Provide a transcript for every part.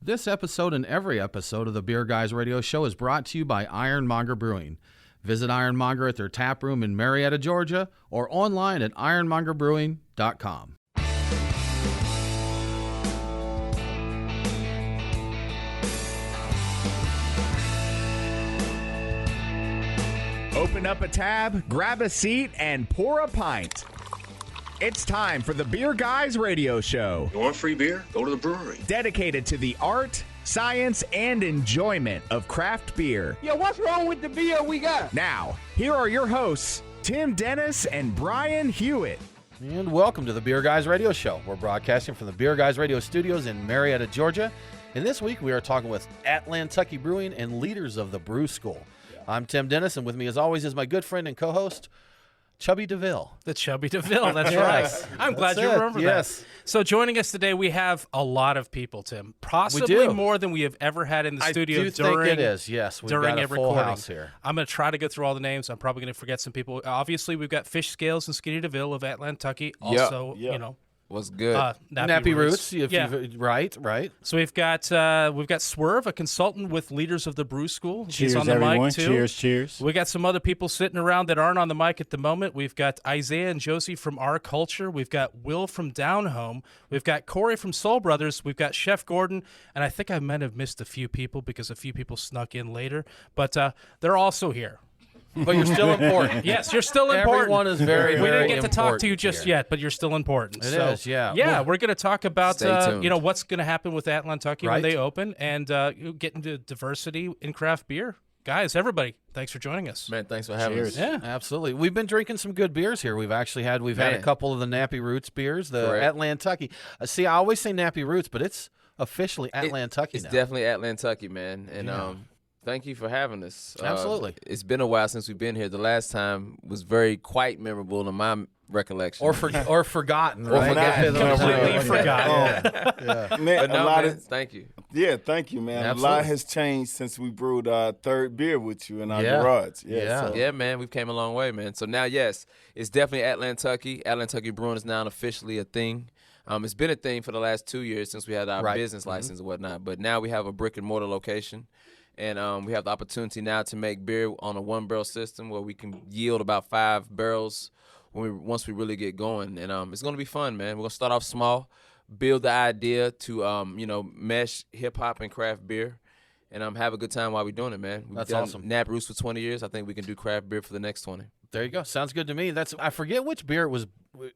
This episode and every episode of the Beer Guys Radio Show is brought to you by Ironmonger Brewing. Visit Ironmonger at their tap room in Marietta, Georgia, or online at ironmongerbrewing.com. Open up a tab, grab a seat, and pour a pint. It's time for the Beer Guys Radio Show. You want free beer? Go to the brewery. Dedicated to the art, science, and enjoyment of craft beer. Yo, what's wrong with the beer we got? Now, here are your hosts, Tim Dennis and Brian Hewitt. And welcome to the Beer Guys Radio Show. We're broadcasting from the Beer Guys Radio Studios in Marietta, Georgia. And this week we are talking with Atlantucky Brewing and leaders of the Brew School. I'm Tim Dennis, and with me as always is my good friend and co-host, Chubby DeVille. The Chubby DeVille, that's Yes. right. I'm glad you remember Yes. that. So joining us today, we have a lot of people, Tim. Possibly do. more than we have ever had in the studio I do during think it is, yes. We've during got a a full recording. house here. I'm going to try to go through all the names. I'm probably going to forget some people. Obviously, we've got Fish Scales and Skinny DeVille of Atlantucky. Also, you know, What's good? Nappy Roots. Right. So we've got Swerve, a consultant with leaders of the Brew School. Cheers, He's on the everyone. mic too. Cheers. We got some other people sitting around that aren't on the mic at the moment. We've got Isaiah and Josie from Our Culture. We've got Will from Down Home. We've got Corey from Soul Brothers. We've got Chef Gordon. And I think I might have missed a few people because a few people snuck in later. But they're also here. But you're still important. Yes, you're still important. Everyone is very, We very didn't get to talk to you important just here. yet, but you're still important. It So, is, yeah. Yeah, Well, we're going to talk about Stay tuned. what's going to happen with Atlantucky when Right. they open and get into diversity in craft beer. Guys, everybody, thanks for joining us. Man, thanks for having us. Yeah. Absolutely. We've been drinking some good beers here. We've had a Man. couple of the Nappy Roots beers, the Correct. Atlantucky. See, I always say Nappy Roots, but it's officially Atlantucky It's now. definitely Atlantucky, man. And Yeah. thank you for having us. Absolutely. It's been a while since we've been here. The last time was very quite memorable in my recollection. or forgotten, right? forgotten. Completely Yeah. forgot. Man, But no, a lot man, of thank you. thank you, man. Absolutely. A lot has changed since we brewed our third beer with you in our Yeah. garage. Yeah. So. Yeah, man, we've came a long way, man. So now, yes, it's definitely Atlantucky. Atlantucky Brewing is now officially a thing. It's been a thing for the last 2 years since we had our Right. business license and whatnot. But now we have a brick and mortar location. And we have the opportunity now to make beer on a 1-barrel system where we can yield about 5 barrels once we really get going. And it's going to be fun, man. We're going to start off small, build the idea to, mesh hip-hop and craft beer, and have a good time while we're doing it, man. We've That's done awesome. Nap Roots for 20 years. I think we can do craft beer for the next 20. There you go. Sounds good to me. I forget which beer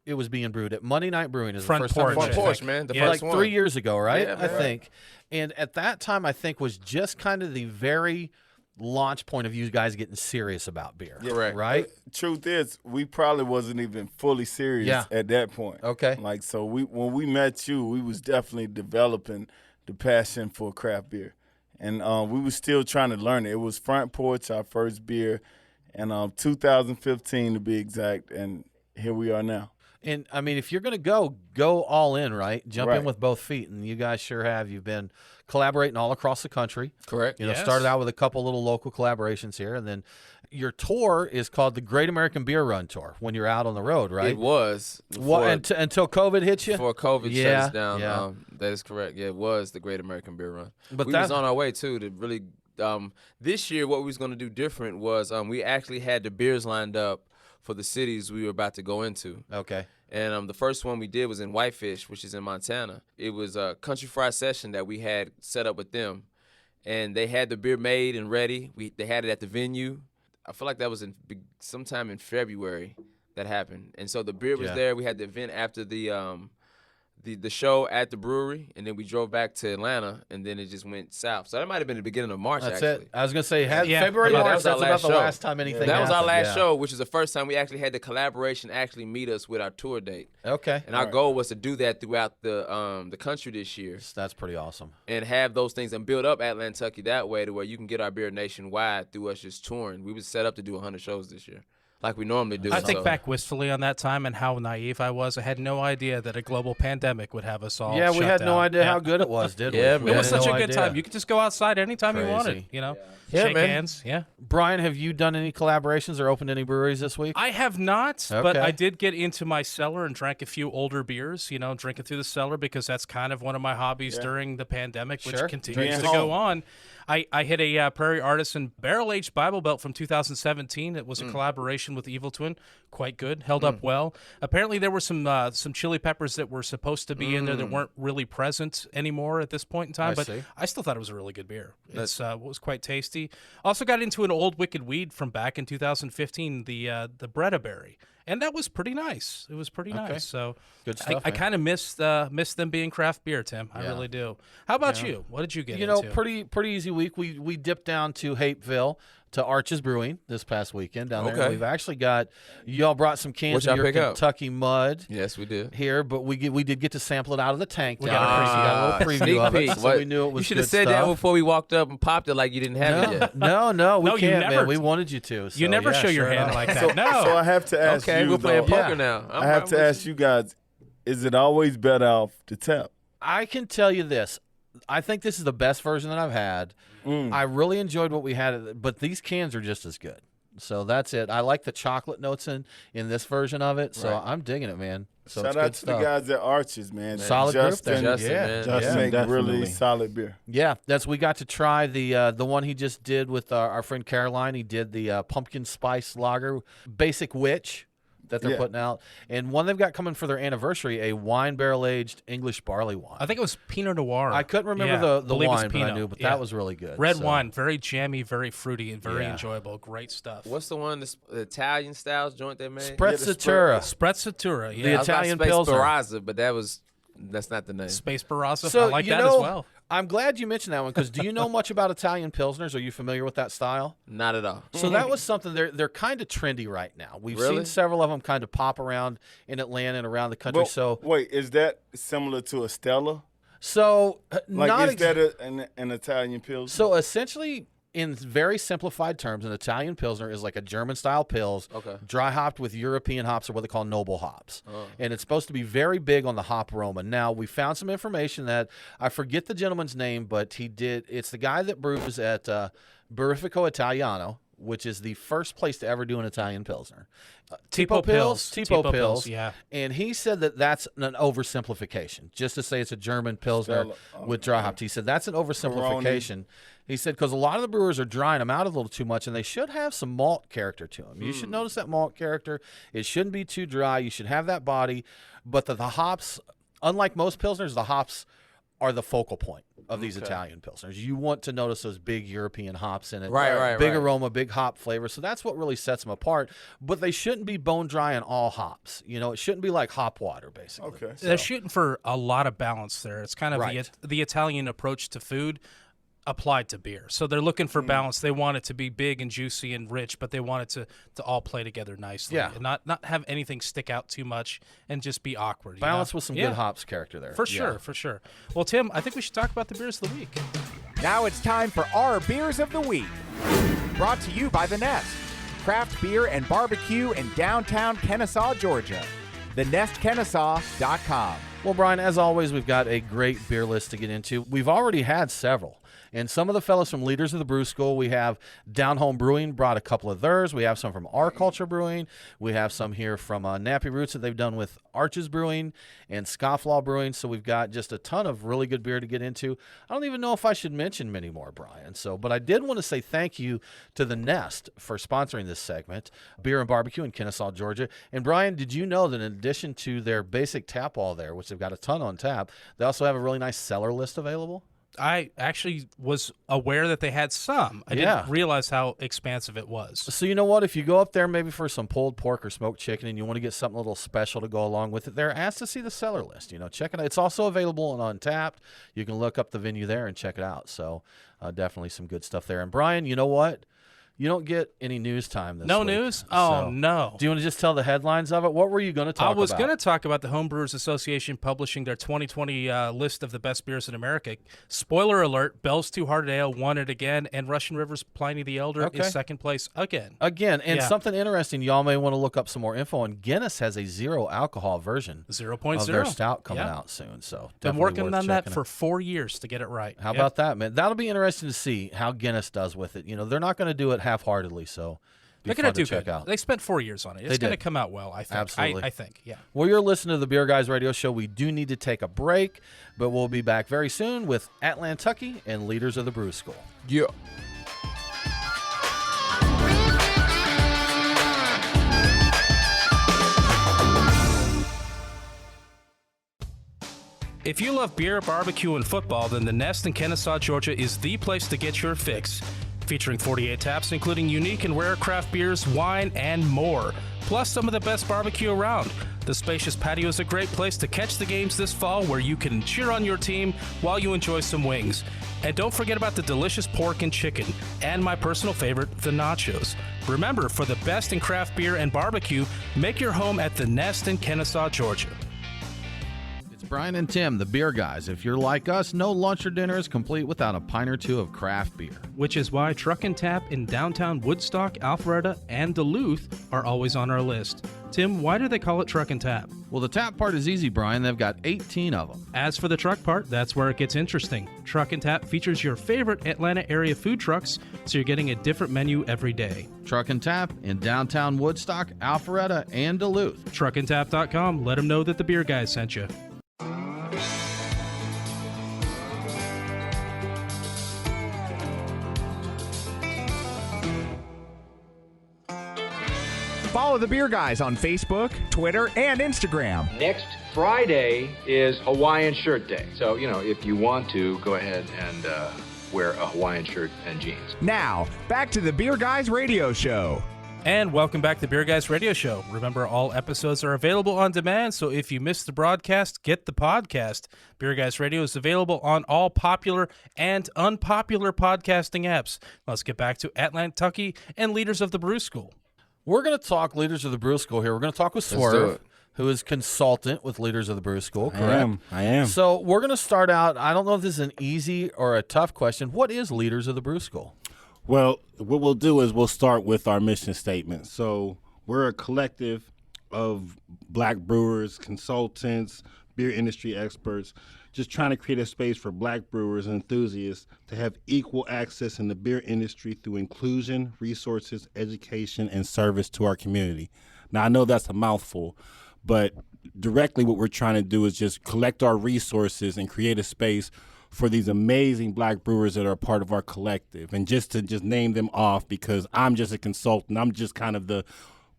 it was being brewed at. Monday Night Brewing is Front the first time. Porch, I I think. Front Porch, think. man. The Yeah. first Like one. 3 years ago, right? Yeah, I man. think. And at that time, I think was just kind of the very launch point of you guys getting serious about beer. Correct. Right? Truth is, we probably wasn't even fully serious Yeah. at that point. Okay. Like, so when we met you, we was definitely developing the passion for craft beer. And we was still trying to learn it. It was Front Porch, our first beer, and 2015 to be exact, and here we are now. And I mean, if you're going to go all in, right? Jump in Right. with both feet, and you guys sure have. You've been collaborating all across the country. Correct. You know, Yes. started out with a couple little local collaborations here, and then your tour is called the Great American Beer Run Tour when you're out on the road, right? It was. What until COVID hit you? Before COVID Yeah, shuts down. yeah. That is correct. Yeah, it was the Great American Beer Run. But we that- was on our way, too, to really this year what we was going to do different was we actually had the beers lined up for the cities we were about to go into. Okay. And the first one we did was in Whitefish, which is in Montana. It was a country fried session that we had set up with them. And they had the beer made and ready. They had it at the venue. I feel like that was sometime in February that happened. And so the beer was Yeah. there. We had the event after the show at the brewery, and then we drove back to Atlanta, and then it just went south. So that might have been the beginning of March, That's actually. it. I was going to say, Yeah. February, That March, was our that's about last the show. last time anything That was our happened, last yeah. show, which is the first time we actually had the collaboration actually meet us with our tour date. Okay. And our goal was to do that throughout the country this year That's pretty awesome. and have those things and build up Atlantucky that way to where you can get our beer nationwide through us just touring. We was set up to do 100 shows this year. like we normally do. I So- think back wistfully on that time and how naive I was. I had no idea that a global pandemic would have us all. Yeah, we shut had no down. idea Yeah. how good it was, did we? Yeah, We man. It was had such no a good idea. time. You could just go outside anytime you Crazy. wanted. Yeah, Shake man. hands. Yeah. Brian, have you done any collaborations or opened any breweries this week? I have not, but Okay. I did get into my cellar and drank a few older beers, drinking through the cellar because that's kind of one of my hobbies during the pandemic, which Sure. continues to Being go home. on. I hit a Prairie Artisan barrel-aged Bible Belt from 2017. It was a collaboration with Evil Twin. Quite good. Held up well. Apparently, there were some chili peppers that were supposed to be in there that weren't really present anymore at this point in time, I but see. I still thought it was a really good beer. It was quite tasty. Also got into an old Wicked Weed from back in 2015, the Bretta Berry. And that was pretty nice. It was pretty nice. So Good stuff, I man. kind of miss them being craft beer, Tim. I Yeah. really do. How about you? What did you get You know, into? pretty easy week. We dipped down to Hapeville to Arches Brewing this past weekend down there. Okay. We've actually got y'all brought some cans What'd of y'all your pick up? Kentucky mud Yes, we did. here, but we did get to sample it out of the tank. We down got a there. preview. So we got a little Sneak preview of it, peek. so What- we knew it was You should have good said that stuff. before we walked up and popped it like you didn't have it yet. No, we No, you can't, never- man. We wanted you to. So, You never yeah, show your sure hand enough. like that. No. So I have to ask Okay, you, we're playing though, poker now. I have to ask you guys, is it always better off the tap? I can tell you this. I think this is the best version that I've had. I really enjoyed what we had, but these cans are just as good. So that's it. I like the chocolate notes in this version of it, so I'm digging it, man. So Shout it's out good to stuff. the guys at Arches, man. Solid group Justin, there. Justin, Yeah. man. Justin Yeah, make definitely. really solid beer. Yeah, we got to try the one he just did with our friend Caroline. He did the pumpkin spice lager, Basic Witch, that they're Yeah. putting out, and one they've got coming for their anniversary, a wine barrel aged English barley wine. I think it was Pinot Noir. I couldn't remember Yeah, the believe it's wine, but I Pinot. knew. But Yeah. that was really good. Red so. wine, very jammy, very fruity, and very Yeah. enjoyable. Great stuff. What's the one, the Italian styles joint they made? Sprezzatura. Sprezzatura, The yeah. I was about to Italian say Pilsner. Barazza, but that's not the name. Space Barazza. So I like you that know, as well. I'm glad you mentioned that one because do you know much about Italian Pilsners? Are you familiar with that style? Not at all. So that was something they're kind of trendy right now. We've Really? seen several of them kind of pop around in Atlanta and around the country. But So wait, is that similar to a Stella? not Like, is ex- that an Italian Pilsner? so essentially. In very simplified terms, an Italian Pilsner is like a German-style Pils, Okay. dry hopped with European hops or what they call noble hops. Oh. And it's supposed to be very big on the hop aroma. Now, we found some information that, I forget the gentleman's name, but it's the guy that brews at Burrifico Italiano, which is the first place to ever do an Italian Pilsner. Tipo Pils. Tipo Tipo Pils, Pils, yeah. And he said that that's an oversimplification, just to say it's a German Pilsner Stella, with dry hopped. He said that's an oversimplification. He said because a lot of the brewers are drying them out a little too much, and they should have some malt character to them. You should notice that malt character. It shouldn't be too dry. You should have that body, but the hops, unlike most Pilsners, the hops are the focal point of these Italian Pilsners. You want to notice those big European hops in it. Right, Big right. aroma, big hop flavor. So that's what really sets them apart. But they shouldn't be bone dry in all hops. It shouldn't be like hop water, basically. Okay. They're shooting for a lot of balance there. It's kind of Right. the Italian approach to food applied to beer. So they're looking for balance. They want it to be big and juicy and rich, but they want it to all play together nicely. Yeah. And not have anything stick out too much and just be awkward. you Balance know? with some Yeah. good hops character there. For Yeah. sure, for sure. Well, Tim, I think we should talk about the beers of the week. Now it's time for our Beers of the Week. Brought to you by The Nest, craft beer and barbecue in downtown Kennesaw, Georgia. TheNestKennesaw.com. Well, Brian, as always, we've got a great beer list to get into. We've already had several. And some of the fellows from Leaders of the Brew School, we have Down Home Brewing brought a couple of theirs. We have some from Our Culture Brewing. We have some here from Nappy Roots that they've done with Arches Brewing and Scofflaw Brewing. So we've got just a ton of really good beer to get into. I don't even know if I should mention many more, Brian. But I did want to say thank you to The Nest for sponsoring this segment, Beer and Barbecue in Kennesaw, Georgia. And Brian, did you know that in addition to their basic tap all there, which they've got a ton on tap, they also have a really nice cellar list available? I actually was aware that they had some. I Yeah. didn't realize how expansive it was. So you know what? If you go up there maybe for some pulled pork or smoked chicken and you want to get something a little special to go along with it, they're asked to see the cellar list. Check it out. It's also available on Untapped. You can look up the venue there and check it out. So definitely some good stuff there. And Brian, you know what? You don't get any news time this No week. news? Oh, no. Do you want to just tell the headlines of it? What were you going to talk about? I was going to talk about the Home Brewers Association publishing their 2020 list of the best beers in America. Spoiler alert, Bell's Two Hearted Ale won it again, and Russian River's Pliny the Elder is second place again. And something interesting, y'all may want to look up some more info on Guinness has a 0 alcohol version 0.0 of their stout coming out soon. So been working on that for 4 years to get it right. How about that, man? That'll be interesting to see how Guinness does with it. They're not going to do it half-heartedly, so they're going to do good. They spent 4 years on it. It's going to come out well, I think. Absolutely. I think, yeah. Well, you're listening to the Beer Guys Radio Show. We do need to take a break, but we'll be back very soon with Atlantucky and leaders of the Brew School. Yeah. If you love beer, barbecue, and football, then the Nest in Kennesaw, Georgia is the place to get your fix. Featuring 48 taps, including unique and rare craft beers, wine, and more. Plus some of the best barbecue around. The spacious patio is a great place to catch the games this fall where you can cheer on your team while you enjoy some wings. And don't forget about the delicious pork and chicken, and my personal favorite, the nachos. Remember, for the best in craft beer and barbecue, make your home at the Nest in Kennesaw, Georgia. Brian and Tim, the Beer Guys. If you're like us, no lunch or dinner is complete without a pint or two of craft beer. Which is why Truck and Tap in downtown Woodstock, Alpharetta, and Duluth are always on our list. Tim, why do they call it Truck and Tap? Well, the tap part is easy, Brian. They've got 18 of them. As for the truck part, that's where it gets interesting. Truck and Tap features your favorite Atlanta area food trucks, so you're getting a different menu every day. Truck and Tap in downtown Woodstock, Alpharetta, and Duluth. Truckandtap.com. Let them know that the Beer Guys sent you. Follow the Beer Guys on Facebook, Twitter, and Instagram. Next Friday is Hawaiian Shirt Day. So, if you want to, go ahead and wear a Hawaiian shirt and jeans. Now, back to the Beer Guys Radio Show. And welcome back to the Beer Guys Radio Show. Remember, all episodes are available on demand, so if you missed the broadcast, get the podcast. Beer Guys Radio is available on all popular and unpopular podcasting apps. Let's get back to Atlantucky and leaders of the Brew School. We're going to talk leaders of the Brew School here. We're going to talk with Swerve, who is consultant with leaders of the Brew School, correct? I am. So we're going to start out. I don't know if this is an easy or a tough question. What is leaders of the Brew School? Well, what we'll do is we'll start with our mission statement. So we're a collective of black brewers, consultants, beer industry experts, just trying to create a space for black brewers and enthusiasts to have equal access in the beer industry through inclusion, resources, education, and service to our community. Now, I know that's a mouthful, but directly what we're trying to do is just collect our resources and create a space for these amazing black brewers that are a part of our collective. And just to name them off, because I'm just a consultant, I'm just kind of the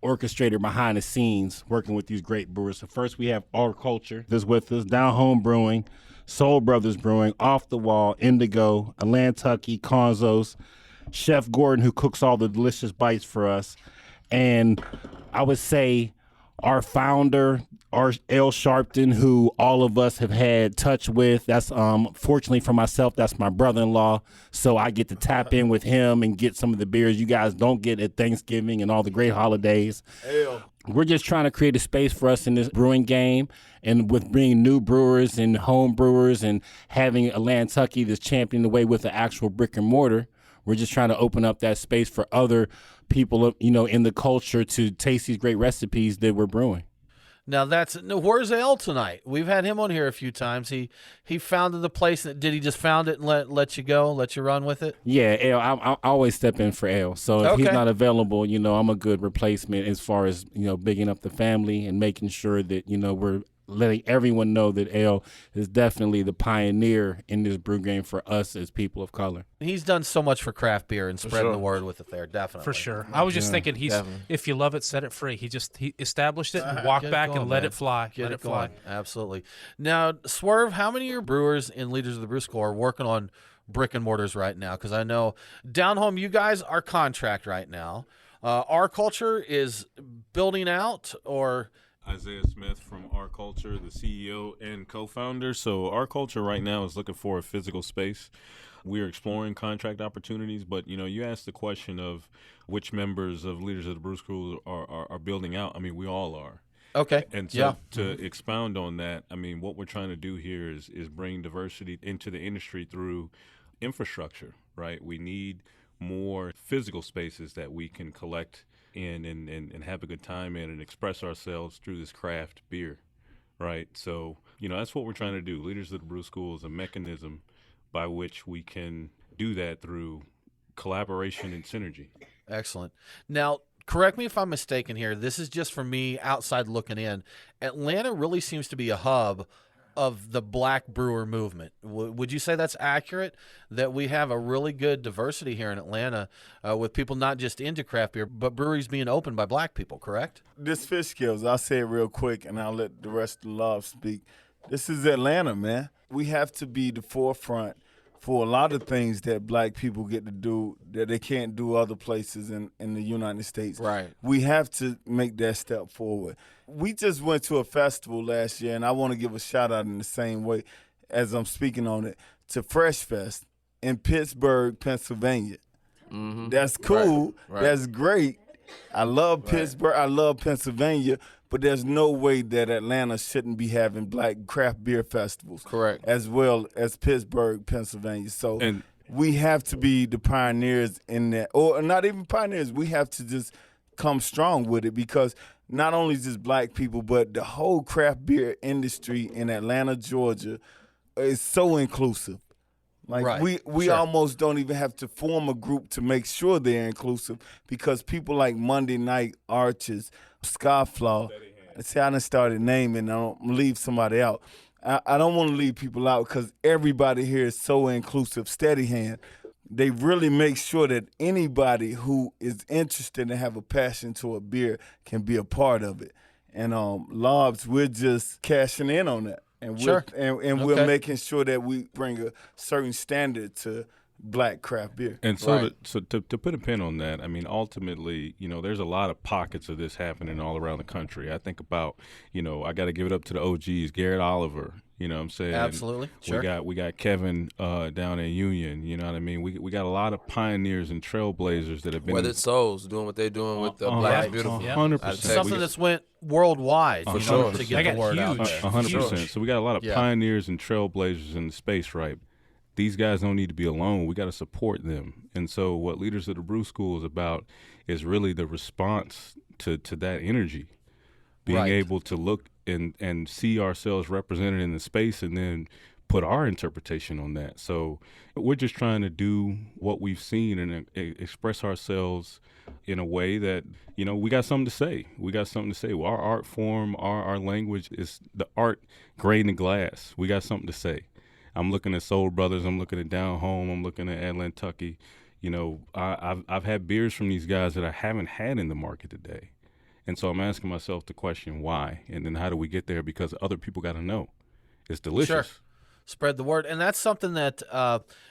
orchestrator behind the scenes working with these great brewers. So first we have Our Culture that's with us, Down Home Brewing, Soul Brothers Brewing, Off the Wall, Indigo, Atlantucky, Conzos, Chef Gordon, who cooks all the delicious bites for us. And I would say our founder, L. Sharpton, who all of us have had touch with. That's fortunately for myself, that's my brother-in-law. So I get to tap in with him and get some of the beers you guys don't get at Thanksgiving and all the great holidays. Hell. We're just trying to create a space for us in this brewing game, and with bringing new brewers and home brewers and having Atlantucky that's championing the way with the actual brick and mortar. We're just trying to open up that space for other people, in the culture to taste these great recipes that we're brewing. Now where's Al tonight? We've had him on here a few times. He founded the place. Did he just found it and let you go, let you run with it? Yeah, Al. I always step in for Al. So if he's not available, I'm a good replacement as far as bigging up the family and making sure that we're letting everyone know that Al is definitely the pioneer in this brew game for us as people of color. He's done so much for craft beer and spreading the word with it there, definitely. For sure. I was just thinking if you love it, set it free. He established it and walked back and let it fly. Let it fly. Absolutely. Now, Swerve, how many of your brewers and leaders of the Brew School are working on brick and mortars right now? Because I know down home, you guys are contract right now. Our Culture is building out, or Isaiah Smith from Our Culture, the CEO and co-founder. So Our Culture right now is looking for a physical space. We are exploring contract opportunities, but you asked the question of which members of Leaders of the Brew School are building out. I mean, we all are. Okay. And so to expound on that, I mean, what we're trying to do here is bring diversity into the industry through infrastructure, right? We need more physical spaces that we can collect in and have a good time in and express ourselves through this craft beer, right? So, that's what we're trying to do. Leaders of the Brew School is a mechanism by which we can do that through collaboration and synergy. Excellent. Now, correct me if I'm mistaken here. This is just for me outside looking in. Atlanta really seems to be a hub of the black brewer movement. Would you say that's accurate, that we have a really good diversity here in Atlanta with people not just into craft beer, but breweries being opened by black people, correct? This fish skills, I'll say it real quick, and I'll let the rest of the love speak. This is Atlanta, man. We have to be the forefront for a lot of things that black people get to do that they can't do other places in the United States. Right. We have to make that step forward. We just went to a festival last year, and I want to give a shout-out in the same way as I'm speaking on it, to Fresh Fest in Pittsburgh, Pennsylvania. Mm-hmm. That's cool. Right. That's great. I love Pittsburgh. I love Pennsylvania. But there's no way that Atlanta shouldn't be having black craft beer festivals. Correct. As well as Pittsburgh, Pennsylvania. So we have to be the pioneers in that. Or not even pioneers. We have to just come strong with it, because not only just black people, but the whole craft beer industry in Atlanta, Georgia is so inclusive. Like we almost don't even have to form a group to make sure they're inclusive, because people like Monday Night Arches, Skyflaw, see, I done started naming, I don't leave somebody out. I don't want to leave people out because everybody here is so inclusive. Steady Hand, they really make sure that anybody who is interested and have a passion to a beer can be a part of it. And Lobs, we're just cashing in on that. And we're making sure that we bring a certain standard to black craft beer. And so, to put a pin on that, I mean, ultimately, there's a lot of pockets of this happening all around the country. I think about, I got to give it up to the OGs, Garrett Oliver. You know what I'm saying? Absolutely. Sure. We got Kevin down in Union. You know what I mean? We got a lot of pioneers and trailblazers that have been Weathered Souls doing what they're doing with the Black Beautiful. 100%. Something that's went worldwide For sure. to get the word out there. 100%. So we got a lot of pioneers and trailblazers in the space, right? These guys don't need to be alone. We got to support them. And so what Leaders of the Brew School is about is really the response to that energy, being able to look and see ourselves represented in the space and then put our interpretation on that. So we're just trying to do what we've seen and express ourselves in a way that, we got something to say. We got something to say. Well, our art form, our language is the art grained in glass. We got something to say. I'm looking at Soul Brothers. I'm looking at Down Home. I'm looking at Atlantucky. I've had beers from these guys that I haven't had in the market today. And so I'm asking myself the question, why? And then how do we get there? Because other people got to know. It's delicious. Sure. Spread the word. And that's something that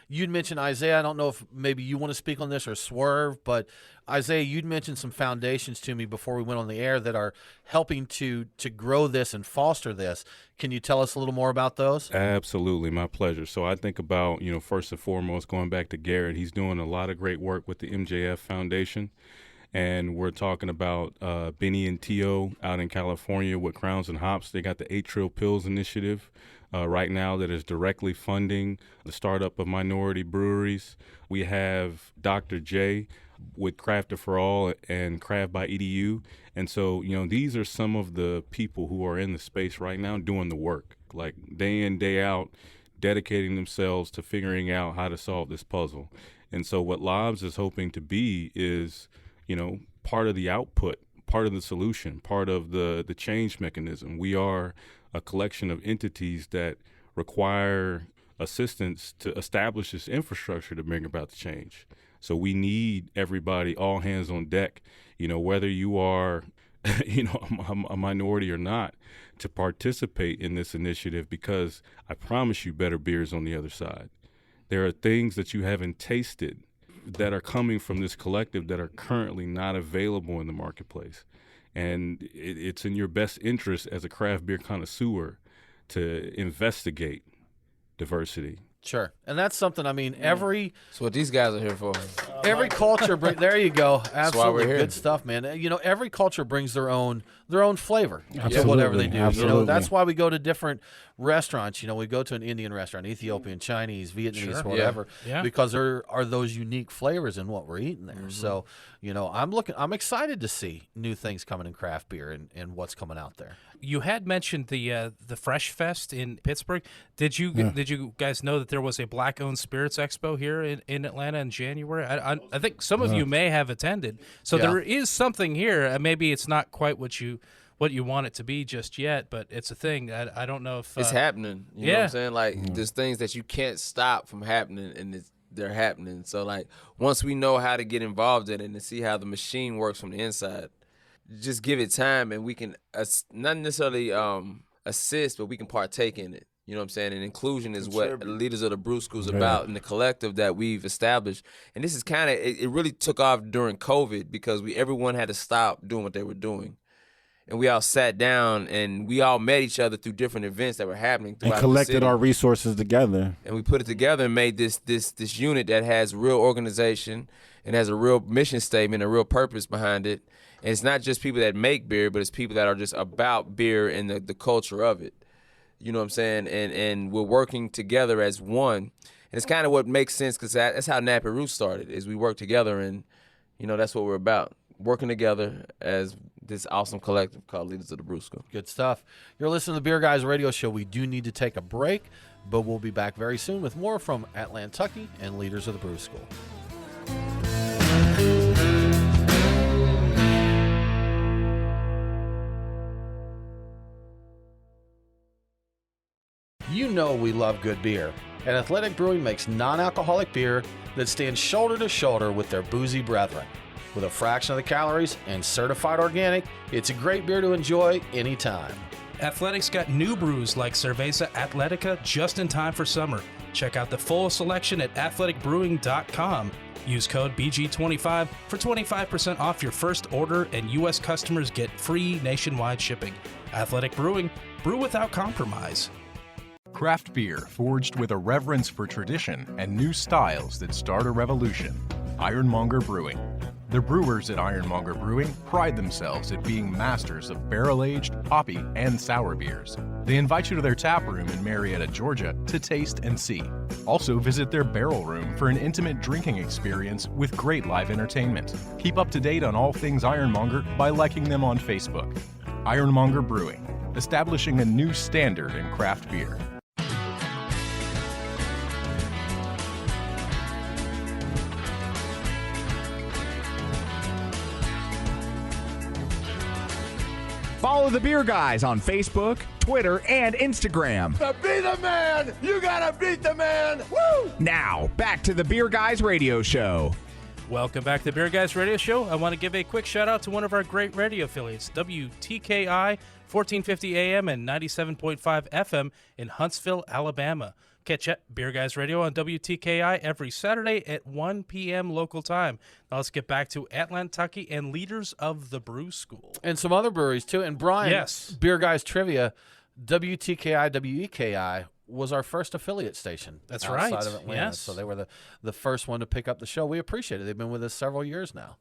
you'd mentioned, Isaiah. I don't know if maybe you want to speak on this or Swerve, but Isaiah, you'd mentioned some foundations to me before we went on the air that are helping to grow this and foster this. Can you tell us a little more about those? Absolutely. My pleasure. So I think about, first and foremost, going back to Garrett, he's doing a lot of great work with the MJF Foundation. And we're talking about Benny and Tio out in California with Crowns and Hops. They got the 8 Trill Pills initiative right now that is directly funding the startup of minority breweries. We have Dr. J with Crafted for All and Craft by EDU. And so, these are some of the people who are in the space right now doing the work, like day in, day out, dedicating themselves to figuring out how to solve this puzzle. And so what Lobs is hoping to be is, part of the output, part of the solution, part of the change mechanism. We are a collection of entities that require assistance to establish this infrastructure to bring about the change. So we need everybody, all hands on deck, whether you are, a minority or not, to participate in this initiative, because I promise you better beers on the other side. There are things that you haven't tasted that are coming from this collective that are currently not available in the marketplace. And it's in your best interest as a craft beer connoisseur to investigate diversity. Sure. And that's something, I mean, every That's what these guys are here for. culture there you go. Absolutely. we're here. Good stuff, man. You know, every culture brings their own flavor to Absolutely. whatever they do. You know, Absolutely. that's why we go to different restaurants. You know, we go to an Indian restaurant, Ethiopian, Chinese, Vietnamese, whatever, Yeah. because there are those unique flavors in what we're eating there. So, you know, I'm excited to see new things coming in craft beer and what's coming out there. You had mentioned the Fresh Fest in Pittsburgh. Did you guys know that there was a Black-owned spirits expo here in Atlanta in January? I think some of you may have attended. So Yeah. there is something here. Maybe it's not quite what you want it to be just yet, but it's a thing. I don't know if It's happening. You know what yeah. I'm saying? Like, there's things that you can't stop from happening, and they're happening. So, like, once we know how to get involved in it and see how the machine works from the inside, just give it time, and we can not necessarily assist, but we can partake in it. You know what I'm saying? And inclusion is what the Leaders of the Brew School is about, and the collective that we've established. And this is kind of it really took off during COVID because everyone had to stop doing what they were doing. And we all sat down and we all met each other through different events that were happening throughout And the collected city. our resources together. And we put it together and made this unit that has real organization and has a real mission statement, a real purpose behind it. And it's not just people that make beer, but it's people that are just about beer and the culture of it. You know what I'm saying? And we're working together as one. And it's kind of what makes sense because that's how Nappy Roots started, is we work together, and, you know, that's what we're about, working together as this awesome collective called Leaders of the Brew School. Good stuff. You're listening to the Beer Guys Radio Show. We do need to take a break, but we'll be back very soon with more from Atlantucky and Leaders of the Brew School. You know we love good beer, and Athletic Brewing makes non-alcoholic beer that stands shoulder to shoulder with their boozy brethren. With a fraction of the calories and certified organic, it's a great beer to enjoy anytime. Athletic's got new brews like Cerveza Atletica just in time for summer. Check out the full selection at athleticbrewing.com. Use code BG25 for 25% off your first order, and U.S. customers get free nationwide shipping. Athletic Brewing, brew without compromise. Craft beer forged with a reverence for tradition and new styles that start a revolution. Ironmonger Brewing. The brewers at Ironmonger Brewing pride themselves at being masters of barrel-aged, hoppy, and sour beers. They invite you to their tap room in Marietta, Georgia to taste and see. Also visit their barrel room for an intimate drinking experience with great live entertainment. Keep up to date on all things Ironmonger by liking them on Facebook. Ironmonger Brewing, establishing a new standard in craft beer. Follow the Beer Guys on Facebook, Twitter, and Instagram. To be the man, you gotta beat the man. Woo! Now, back to the Beer Guys Radio Show. Welcome back to the Beer Guys Radio Show. I want to give a quick shout out to one of our great radio affiliates, WTKI 1450 AM and 97.5 FM in Huntsville, Alabama. Catch Beer Guys Radio on WTKI every Saturday at 1 p.m. local time. Now let's get back to Atlantucky and Leaders of the Brew School. And some other breweries, too. And Brian, Yes. Beer Guys Trivia, WTKI, WEKI was our first affiliate station. That's outside right. of Atlanta. Yes. So they were the first one to pick up the show. We appreciate it. They've been with us several years now.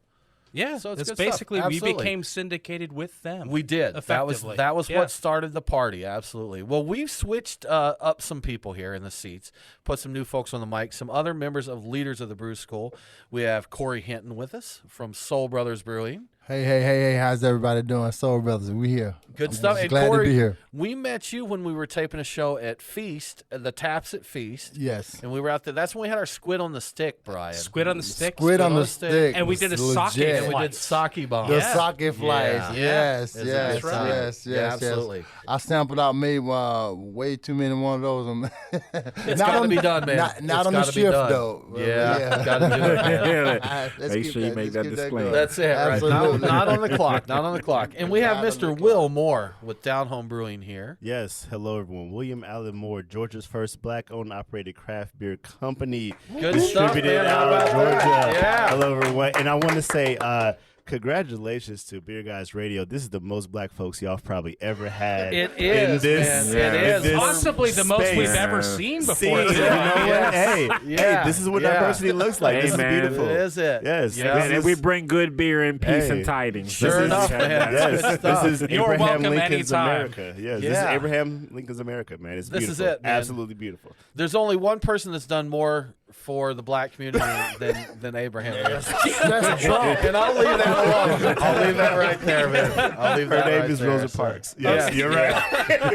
Yeah, So it's it's good stuff. basically we Absolutely. became syndicated with them. We did. Effectively. That was Yeah. what started the party. Absolutely. Well, we've switched up some people here in the seats, put some new folks on the mic, some other members of Leaders of the Brew School. We have Corey Hinton with us from Soul Brothers Brewing. Hey, how's everybody doing? Soul Brothers, we here. Good I'm stuff. just And glad Corey, to be here. we met you when we were taping a show at Feast, the Taps at Feast. Yes. And we were out there. That's when we had our squid on the stick, Brian. Squid on the stick. Squid on the stick. And we did a was sake legit. And we did sake bomb. The Yeah. sake flies. Yeah. Yes, It's a yes, good time. yes, Yeah, yes, absolutely. yes. I sampled out, made way too many one of those. It's got to be done, man. Not It's on the gotta be shift, done. though. Yeah, got to do it, man. Let's Make keep sure you make let's that keep disclaimer. going. That's it, right? Absolutely. Not on the clock. Not on the clock. And we have Not on Mr. the Will Moore with Down Home Brewing here. Yes, hello everyone. William Allen Moore, Georgia's first black-owned operated craft beer company, Good stuff, distributed man. How out of about Georgia. that? Yeah. Hello everyone, and I want to say Congratulations to Beer Guys Radio. This is the most black folks y'all probably ever had. It is, man. It is. Possibly the most we've ever seen before. Hey, this is what diversity looks like. This is beautiful. It is it. Yes. And we bring good beer and peace and tidings. Sure enough, man. Yes, this is You're Abraham welcome Lincoln's anytime. America. Yes, this is Abraham Lincoln's America, man. It's beautiful. This is it, man. Absolutely beautiful. There's only one person that's done more for the black community than Abraham. That's Trump. And I'll leave that alone. I'll leave that right there, man. I'll leave that Her name right is there. Rosa Parks. Yes, you're right.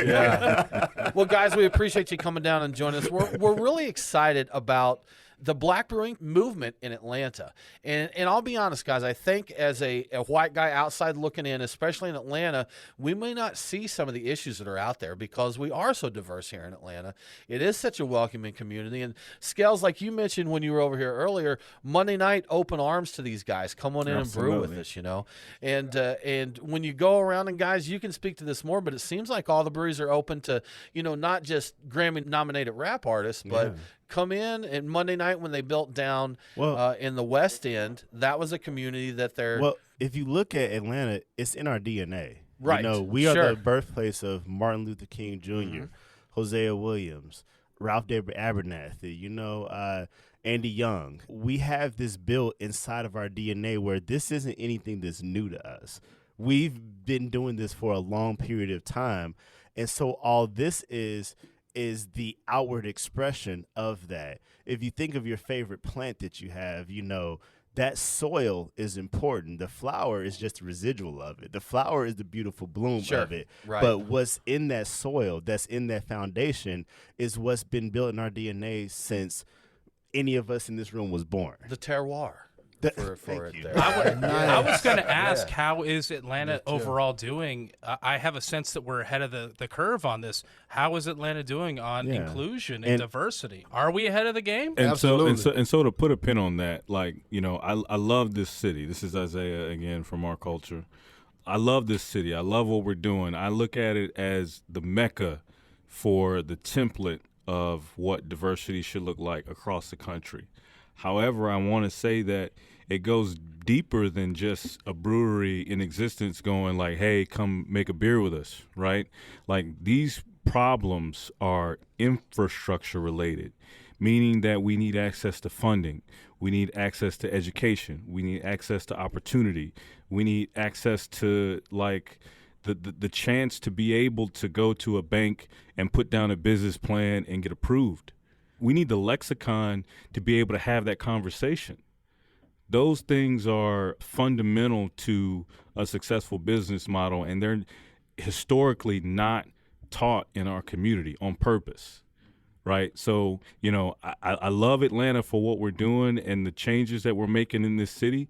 Yeah. Well, guys, we appreciate you coming down and joining us. We're really excited about the black brewing movement in Atlanta. And I'll be honest, guys, I think as a white guy outside looking in, especially in Atlanta, we may not see some of the issues that are out there because we are so diverse here in Atlanta. It is such a welcoming community. And Scales, like you mentioned when you were over here earlier, Monday night, open arms to these guys. Come on in and brew with us, you know. And when you go around, and guys, you can speak to this more, but it seems like all the breweries are open to, you know, not just Grammy-nominated rap artists, but come in. And Monday night when they built down in the West End, that was a community that they're... Well, if you look at Atlanta, it's in our DNA. Right. You know, we are the birthplace of Martin Luther King Jr., Hosea Williams, Ralph Abernathy, you know, Andy Young. We have this built inside of our DNA where this isn't anything that's new to us. We've been doing this for a long period of time. And so all this is the outward expression of that. If you think of your favorite plant that you have, you know, that soil is important. The flower is just a residual of it. The flower is the beautiful bloom of it. Right. But what's in that soil, that's in that foundation, is what's been built in our DNA since any of us in this room was born. The terroir. For it there. I was going to ask, how is Atlanta overall doing? I have a sense that we're ahead of the curve on this. How is Atlanta doing on inclusion and diversity? Are we ahead of the game? And so to put a pin on that, like, you know, I love this city. This is Isaiah again from Our Culture. I love this city. I love what we're doing. I look at it as the mecca for the template of what diversity should look like across the country. However, I want to say that it goes deeper than just a brewery in existence going like, hey, come make a beer with us, right? Like, these problems are infrastructure related, meaning that we need access to funding. We need access to education. We need access to opportunity. We need access to, like, the chance to be able to go to a bank and put down a business plan and get approved. We need the lexicon to be able to have that conversation. Those things are fundamental to a successful business model, and they're historically not taught in our community on purpose, right? So, you know, I love Atlanta for what we're doing and the changes that we're making in this city,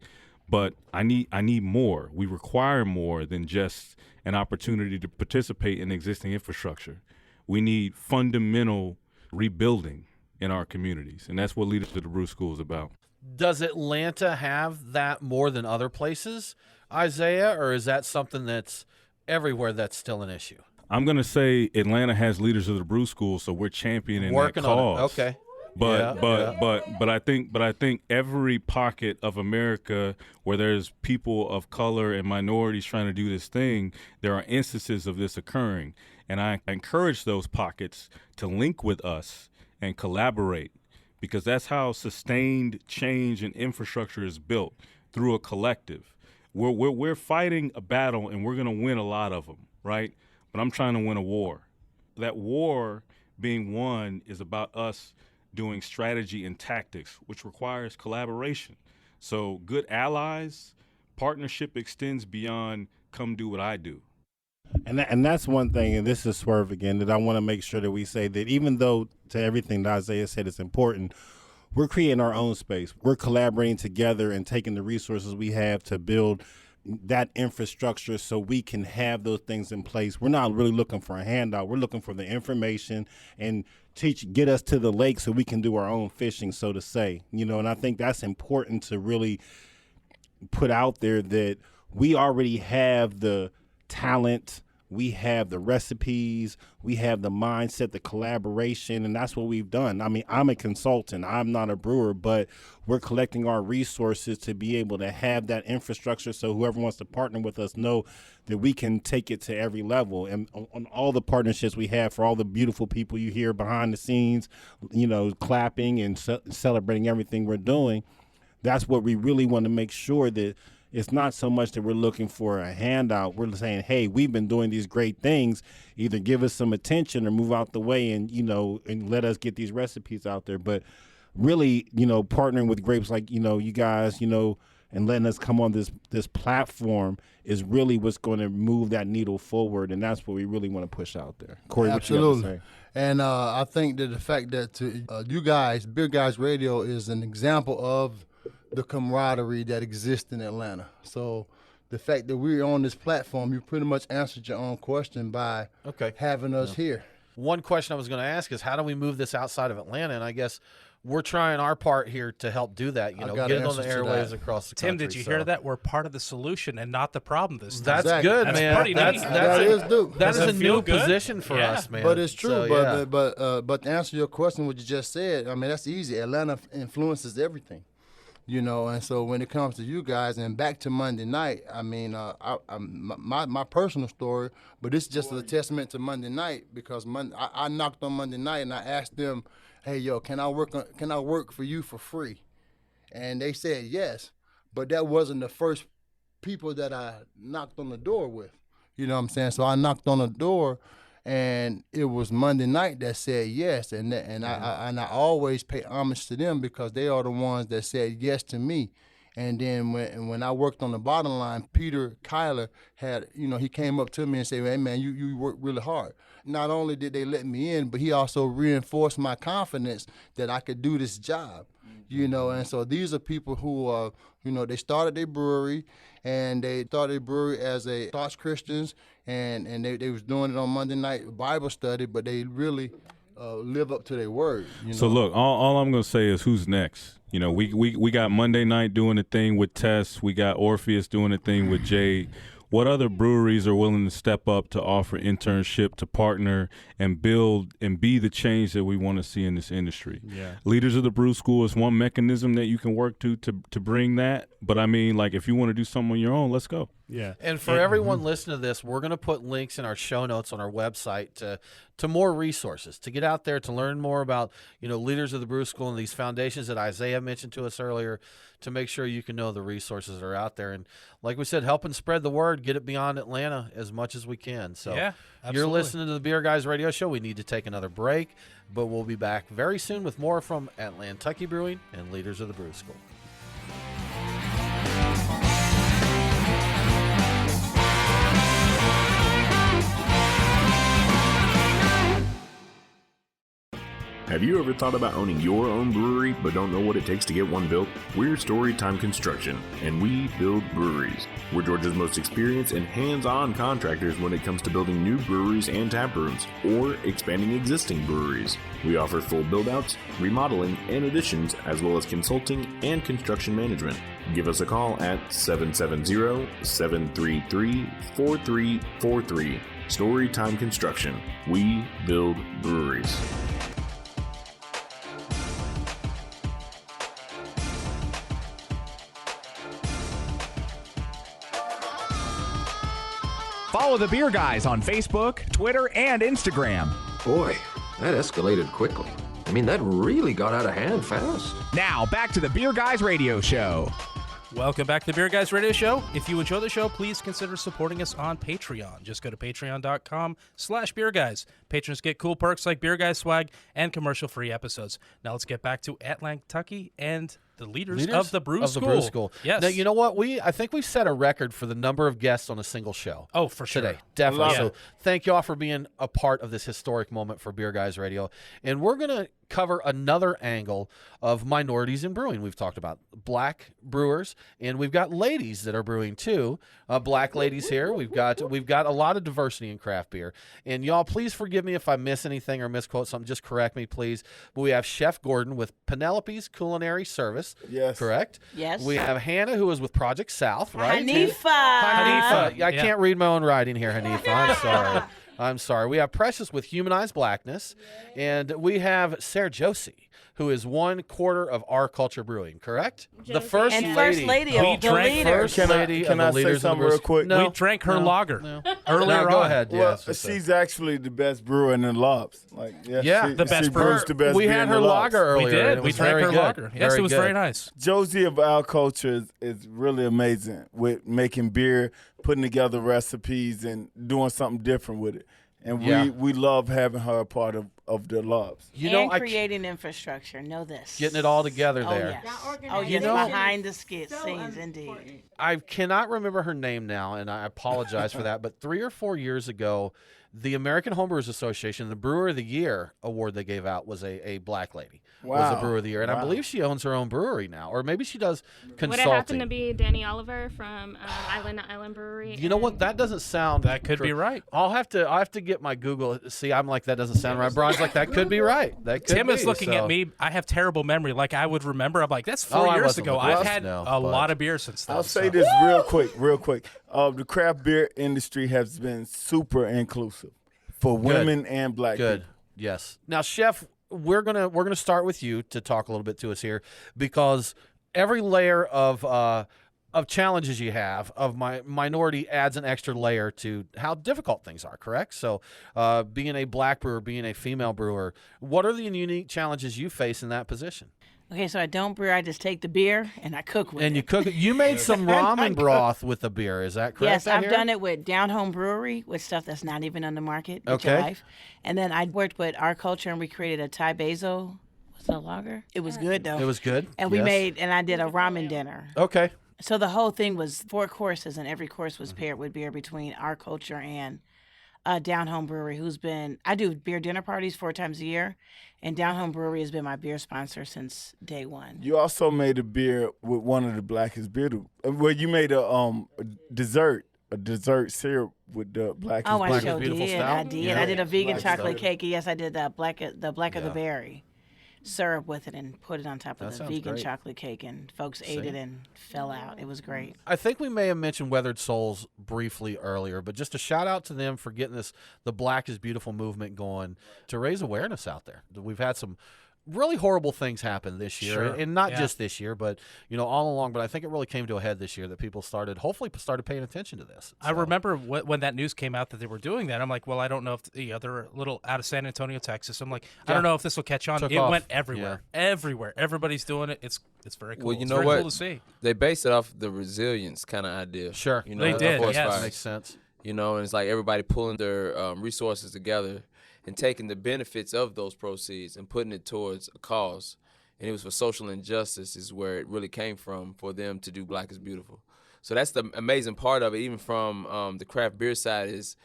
but I need more. We require more than just an opportunity to participate in existing infrastructure. We need fundamental rebuilding in our communities, and that's what Leaders of the Brew School is about. Does Atlanta have that more than other places, Isaiah, or is that something that's everywhere that's still an issue? I'm going to say Atlanta has Leaders of the Brew School, so we're championing Working that cause. on it. Okay. But I think every pocket of America where there's people of color and minorities trying to do this thing, there are instances of this occurring, and I encourage those pockets to link with us and collaborate, because that's how sustained change and infrastructure is built, through a collective. We're fighting a battle and we're going to win a lot of them, right? But I'm trying to win a war. That war being won is about us doing strategy and tactics, which requires collaboration. So good allies, partnership extends beyond come do what I do. And that's one thing, and this is Swerve again, that I want to make sure that we say that even though to everything that Isaiah said is important, we're creating our own space. We're collaborating together and taking the resources we have to build that infrastructure so we can have those things in place. We're not really looking for a handout. We're looking for the information and get us to the lake so we can do our own fishing, so to say. You know, and I think that's important to really put out there, that we already have the talent, We have the recipes, we have the mindset, the collaboration, and that's what we've done. I mean, I'm a consultant. I'm not a brewer, but we're collecting our resources to be able to have that infrastructure so whoever wants to partner with us know that we can take it to every level. And on all the partnerships we have, for all the beautiful people you hear behind the scenes, you know, clapping and celebrating everything we're doing, that's what we really want to make sure that it's not so much that we're looking for a handout. We're saying, hey, we've been doing these great things. Either give us some attention or move out the way and, you know, and let us get these recipes out there. But really, you know, partnering with grapes like, you know, you guys, you know, and letting us come on this platform is really what's going to move that needle forward. And that's what we really want to push out there. Corey, Absolutely. what you got to say? And I think that the fact that you guys, Beer Guys Radio, is an example of the camaraderie that exists in Atlanta. So the fact that we're on this platform, you pretty much answered your own question by having us here. One question I was going to ask is, how do we move this outside of Atlanta? And I guess we're trying our part here to help do that. You know, get it on the airwaves across the country. Tim, did you hear that? We're part of the solution and not the problem this time. That's good, That's man. Pretty neat. That is a new position for us, man. But it's true. So, but to answer your question, what you just said, I mean, that's easy. Atlanta influences everything. You know, and so when it comes to you guys, and back to Monday night, I mean, my personal story, but this is just a testament to Monday night, because I knocked on Monday night and I asked them, hey, yo, can I work for you for free? And they said yes, but that wasn't the first people that I knocked on the door with. You know what I'm saying? So I knocked on the door, and it was Monday night that said yes, and I always pay homage to them, because they are the ones that said yes to me. And then when I worked on the bottom line, Peter Kyler had, you know, he came up to me and said, hey man, you work really hard. Not only did they let me in, but he also reinforced my confidence that I could do this job. You know, and so these are people who you know, they started their brewery, and they started a brewery as a staunch Christians, and they was doing it on Monday night Bible study, but they really live up to their word. You know? So look, all I'm gonna say is, who's next? You know, we got Monday night doing a thing with Tess. We got Orpheus doing a thing with Jay. What other breweries are willing to step up to offer internship, to partner and build and be the change that we want to see in this industry? Yeah. Leaders of the Brew School is one mechanism that you can work to bring that. But I mean, like, if you want to do something on your own, let's go. Yeah. And for everyone listening to this, we're going to put links in our show notes on our website to more resources, to get out there, to learn more about, you know, Leaders of the Brew School and these foundations that Isaiah mentioned to us earlier, to make sure you can know the resources that are out there. And like we said, helping spread the word, get it beyond Atlanta as much as we can. So yeah, you're listening to the Beer Guys Radio Show. We need to take another break, but we'll be back very soon with more from Atlantucky Brewing and Leaders of the Brew School. Have you ever thought about owning your own brewery but don't know what it takes to get one built? We're Storytime Construction, and we build breweries. We're Georgia's most experienced and hands-on contractors when it comes to building new breweries and tap rooms, or expanding existing breweries. We offer full build-outs, remodeling, and additions, as well as consulting and construction management. Give us a call at 770-733-4343. Storytime Construction. We build breweries. Follow the Beer Guys on Facebook, Twitter, and Instagram. Boy, that escalated quickly. I mean, that really got out of hand fast. Now, back to the Beer Guys Radio Show. Welcome back to the Beer Guys Radio Show. If you enjoy the show, please consider supporting us on Patreon. Just go to patreon.com/beerguys. Patrons get cool perks like Beer Guys swag and commercial-free episodes. Now let's get back to Atlantucky and the leaders of the Brew School. Yes. Now, you know what? I think we've set a record for the number of guests on a single show. Oh, for sure. Today. Definitely. So thank you all for being a part of this historic moment for Beer Guys Radio. And we're going to cover another angle of minorities in brewing. We've talked about black brewers, and we've got ladies that are brewing too. Black ladies here. We've got a lot of diversity in craft beer. And y'all, please forgive me if I miss anything or misquote something. Just correct me, please. But we have Chef Gordon with Penelope's Culinary Service. Precious. Yes. Correct? Yes. We have Hannah, who is with Project South, right? Hanifa. Hanifa. I can't read my own writing here, Hanifa. I'm sorry. I'm sorry. We have Precious with Humanized Blackness. And we have Sarah Josie, who is 1/4 of Our Culture Brewing, correct? The first and lady. first lady of the leaders. First lady Can of I the say leaders something of the real quick? No. We drank her lager earlier No, go on. ahead. Well, Yeah, she's actually the best brewer in the lobs. Like, Yeah, the best she brewer. brews the best We beer had in her the lager lobs. earlier. We did. and it We was drank very her good. lager. Yes, it was good. very nice. Josie of Our Culture is really amazing with making beer, putting together recipes, and doing something different with it. And we love having her a part of the lobs. You know, and creating infrastructure. Know this. getting it all together Oh, there. yes. Oh, yes. Behind the scenes, indeed. I cannot remember her name now, and I apologize for that. But 3 or 4 years ago, the American Homebrewers Association, the Brewer of the Year award they gave out was a black lady. Was Wow. the Brewer of the Year. And I Wow. believe she owns her own brewery now. Or maybe she does consulting. Would it happen to be Danny Oliver from Island Brewery? You know what? That doesn't sound. That could be right. I'll have to get my Google. See, I'm like, that doesn't sound right. Brian's like, that could be right. That could Tim be. is looking So- at me. I have terrible memory. Like I would remember. I'm like, that's 4 Oh, I years wasn't ago. looking. I've had No, a but- lot of beer since then. I'll say this real quick. The craft beer industry has been super inclusive for women and black Good. people. Yes. Now, Chef, we're gonna start with you to talk a little bit to us here, because every layer of challenges you have of my minority adds an extra layer to how difficult things are. Correct. So, being a black brewer, being a female brewer, what are the unique challenges you face in that position? Okay, so I don't brew. I just take the beer and I cook with it. And you cook it. You made some ramen broth with the beer. Is that correct? Yes, I I've hear? done it with Down Home Brewery, with stuff that's not even on the market. Get Okay. Your life. And then I worked with Our Culture and we created a Thai basil. What's the lager? It was good though. It was good. And we Yes. I did a ramen dinner. Okay. So the whole thing was 4 courses, and every course was paired with beer between Our Culture and Down Home Brewery, I do beer dinner parties 4 times a year, and Down Home Brewery has been my beer sponsor since day one. You also made a beer with one of the blackest beer, where you made a dessert syrup with the blackest. Oh, I beer. sure did. Stout? I did. Yeah. I did a vegan Black chocolate stout. cake. Yes, I did the black of the berry syrup with it and put it on top That of the sounds vegan great. chocolate cake, and folks ate See? it and fell out. It was great. I think we may have mentioned Weathered Souls briefly earlier, but just a shout out to them for getting the Black is Beautiful movement going to raise awareness out there. We've had some really horrible things happen this year, Sure. and not Yeah. just this year, but all along. But I think it really came to a head this year that people hopefully started paying attention to this. I remember when that news came out that they were doing that. I'm like, well, I don't know if they're a little out of San Antonio, Texas. I'm like, I Yeah. don't know if this will catch on. Took It off. went everywhere, everywhere. Everybody's doing it. It's very cool. Well, you It's know very what? Cool to see. They based it off the resilience kind of idea. Sure. You know, They of did, forest yes. fires. Makes sense. And it's like everybody pulling their resources together and taking the benefits of those proceeds and putting it towards a cause. And it was for social injustice is where it really came from for them to do Black is Beautiful. So that's the amazing part of it, even from the craft beer side, is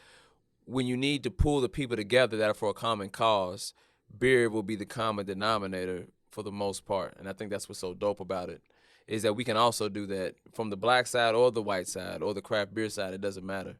when you need to pull the people together that are for a common cause, beer will be the common denominator for the most part. And I think that's what's so dope about it, is that we can also do that from the black side or the white side or the craft beer side. It doesn't matter.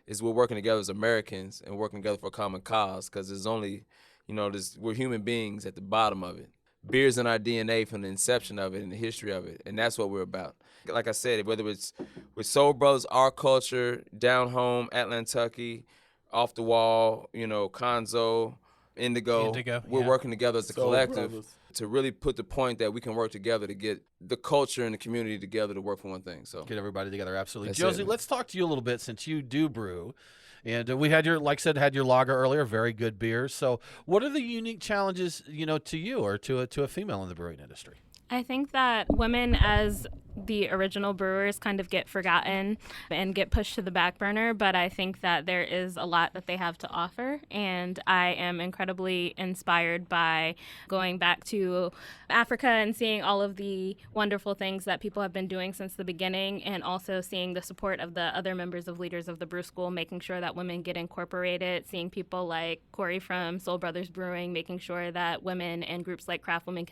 Is we're working together as Americans and working together for a common cause, because there's only, we're human beings at the bottom of it. Beer's in our DNA from the inception of it and the history of it, and that's what we're about. Like I said, whether it's with Soul Brothers, Our Culture, Down Home, Atlantucky, Off the Wall, Conzo, Indigo, we're working together as a Soul collective Brothers. to really put the point that we can work together to get the culture and the community together to work for one thing. So Get everybody together, absolutely. That's Josie, it. let's talk to you a little bit since you do brew. And we had your lager earlier, very good beer. So what are the unique challenges, to you or to a female in the brewing industry? I think that women as the original brewers kind of get forgotten and get pushed to the back burner, but I think that there is a lot that they have to offer, and I am incredibly inspired by going back to Africa and seeing all of the wonderful things that people have been doing since the beginning, and also seeing the support of the other members of Leaders of the Brew School, making sure that women get incorporated, seeing people like Corey from Soul Brothers Brewing, making sure that women and groups like Craft Women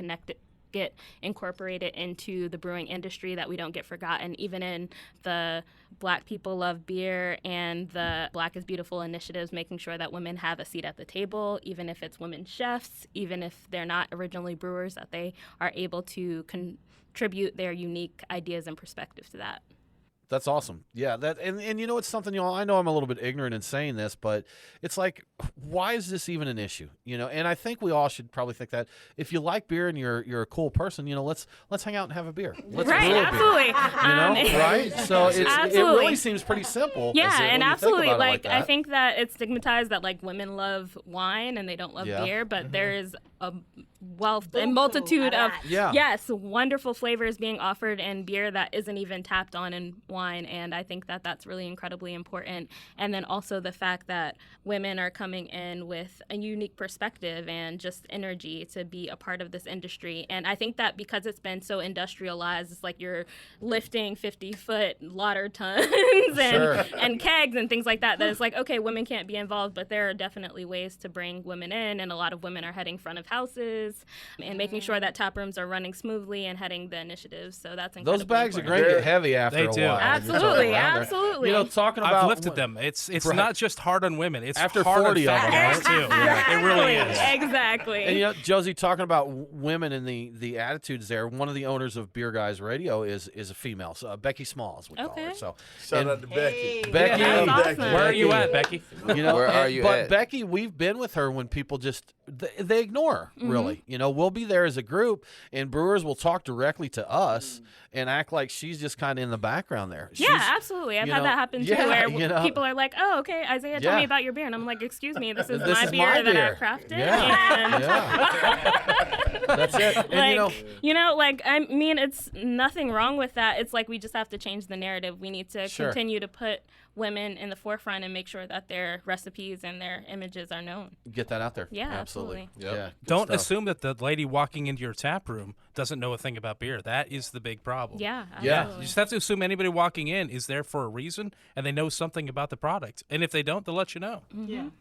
get incorporated into the brewing industry, that we don't get forgotten, even in the Black People Love Beer and the Black is Beautiful initiatives, making sure that women have a seat at the table, even if it's women chefs, even if they're not originally brewers, that they are able to tribute their unique ideas and perspective to that. That's awesome. Yeah, that and you know, it's something, I know I'm a little bit ignorant in saying this, but it's like, why is this even an issue? And I think we all should probably think that if you like beer and you're a cool person, let's hang out and have a beer. Let's right, brew a absolutely. beer. Right? So it really seems pretty simple. Yeah, and absolutely. Like I think that it's stigmatized that like women love wine and they don't love beer, but there is a wealth and multitude of wonderful flavors being offered in beer that isn't even tapped on in wine, and I think that that's really incredibly important. And then also the fact that women are coming in with a unique perspective and just energy to be a part of this industry. And I think that because it's been so industrialized, it's like you're lifting 50-foot lauder tons and kegs and things like that it's like, okay, women can't be involved, but there are definitely ways to bring women in, and a lot of women are heading front of houses and making sure that tap rooms are running smoothly and heading the initiatives. So that's incredibly Those bags important. of grain get heavy after a while. Absolutely. Talking about I've lifted them. It's not just hard on women. It's after hard 40 on of them, fat guys, too. Yeah. It really is. Exactly. And Josie, talking about women and the attitudes there, one of the owners of Beer Guys Radio is a female, so Becky Smalls, we call her. So shout out to Becky. Becky, awesome. Where are you at, Becky? Where are you but at? Becky, we've been with her when people just they ignore her, really. We'll be there as a group, and brewers will talk directly to us and act like she's just kind of in the background there. Absolutely. I've had that happen too, where people are like, "Oh, okay, Isaiah, tell me about your beer," and I'm like, "Excuse me, this is my beer that I crafted." That's it. And I mean, it's nothing wrong with that. It's like we just have to change the narrative. We need to continue to put women in the forefront and make sure that their recipes and their images are known. Get that out there. Yeah, absolutely. Yep. Yeah. Don't assume that the lady walking into your tap room doesn't know a thing about beer. That is the big problem. Yeah. You just have to assume anybody walking in is there for a reason and they know something about the product. And if they don't, they'll let you know.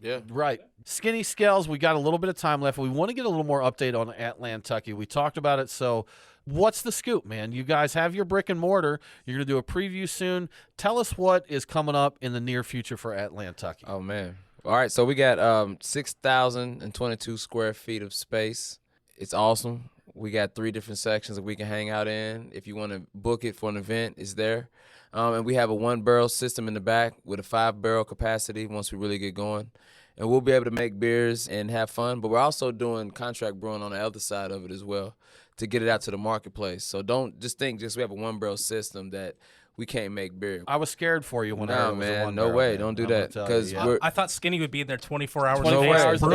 Yeah. Right. Skinny Scales, we got a little bit of time left. We want to get a little more update on Atlantucky. We talked about it, so what's the scoop, man? You guys have your brick and mortar. You're going to do a preview soon. Tell us what is coming up in the near future for Atlantucky. Oh, man. All right, so we got 6,022 square feet of space. It's awesome. We got 3 different sections that we can hang out in. If you want to book it for an event, it's there. And we have a 1-barrel system in the back with a 5-barrel capacity once we really get going. And we'll be able to make beers and have fun, but we're also doing contract brewing on the other side of it as well to get it out to the marketplace. So don't just think we have a 1-barrel system that we can't make beer. I was scared for you when I heard it was a 1-barrel. No way. Man. Don't do that. Because I thought Skinny would be in there 24 hours a 24 day. hours a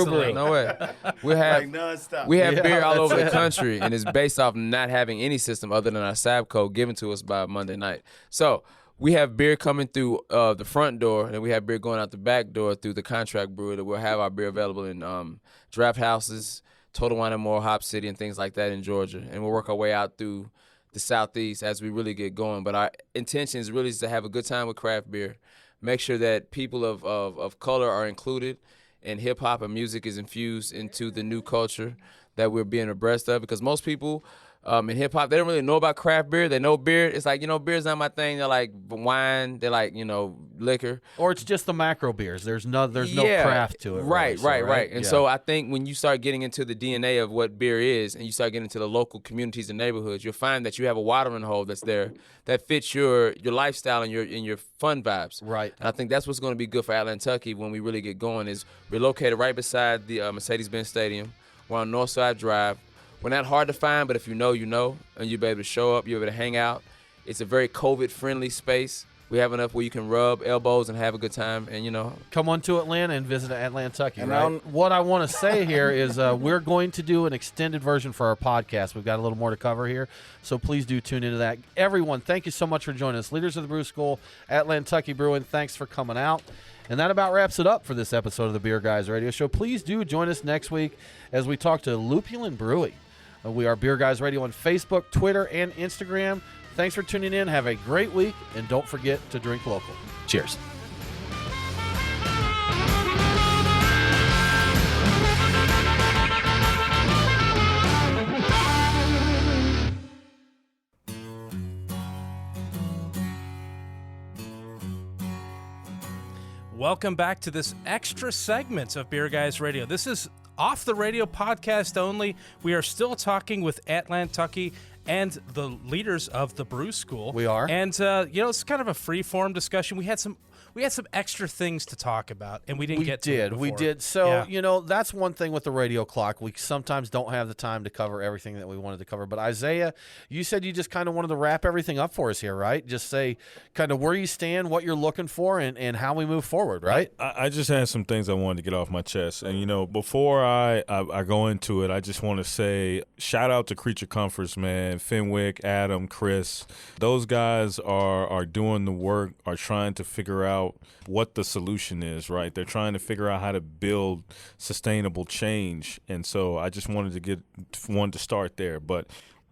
day. No way. We have nonstop. We have beer all over the country, and it's based off not having any system other than our SAB code given to us by Monday night. So we have beer coming through the front door, and we have beer going out the back door through the contract brewer that we'll have our beer available in draft houses, Total Wine and More, Hop City, and things like that in Georgia. And we'll work our way out through the Southeast as we really get going. But our intention is really to have a good time with craft beer, make sure that people of color are included, and hip-hop and music is infused into the new culture that we're being abreast of. Because most people in hip-hop, they don't really know about craft beer. They know beer. It's like, beer's not my thing. They like wine. They like, liquor. Or it's just the macro beers. There's no craft to it. Right. And Yeah. so I think when you start getting into the DNA of what beer is, and you start getting into the local communities and neighborhoods, you'll find that you have a watering hole that's there that fits your lifestyle and your fun vibes. Right. And I think that's what's going to be good for Atlantucky when we really get going. Is we're located right beside the Mercedes-Benz Stadium. We're on Northside Drive. We're not hard to find, but if you know, and you'll be able to show up, you'll be able to hang out. It's a very COVID-friendly space. We have enough where you can rub elbows and have a good time, and come on to Atlanta and visit Atlantucky. Right? What I want to say here is we're going to do an extended version for our podcast. We've got a little more to cover here, so please do tune into that. Everyone, thank you so much for joining us. Leaders of the Brew School, Atlantucky Brewing, thanks for coming out. And that about wraps it up for this episode of the Beer Guys Radio Show. Please do join us next week as we talk to Lupulin Brewing. We are Beer Guys Radio on Facebook, Twitter, and Instagram. Thanks for tuning in. Have a great week, and don't forget to drink local. Cheers. Welcome back to this extra segment of Beer Guys Radio. This is off the radio podcast only. We are still talking with Atlantucky and the leaders of the Brew School. We are. And, it's kind of a free-form discussion. We had some extra things to talk about, and we didn't get to it We before. did. So, Yeah. that's one thing with the radio clock. We sometimes don't have the time to cover everything that we wanted to cover. But Isaiah, you said you just kind of wanted to wrap everything up for us here, right? Just say kind of where you stand, what you're looking for, and how we move forward, right? I just had some things I wanted to get off my chest. And, before I go into it, I just want to say shout out to Creature Comforts, man. Fenwick, Adam, Chris. Those guys are doing the work, are trying to figure out what the solution is, right? They're trying to figure out how to build sustainable change. And so I just wanted to start there. But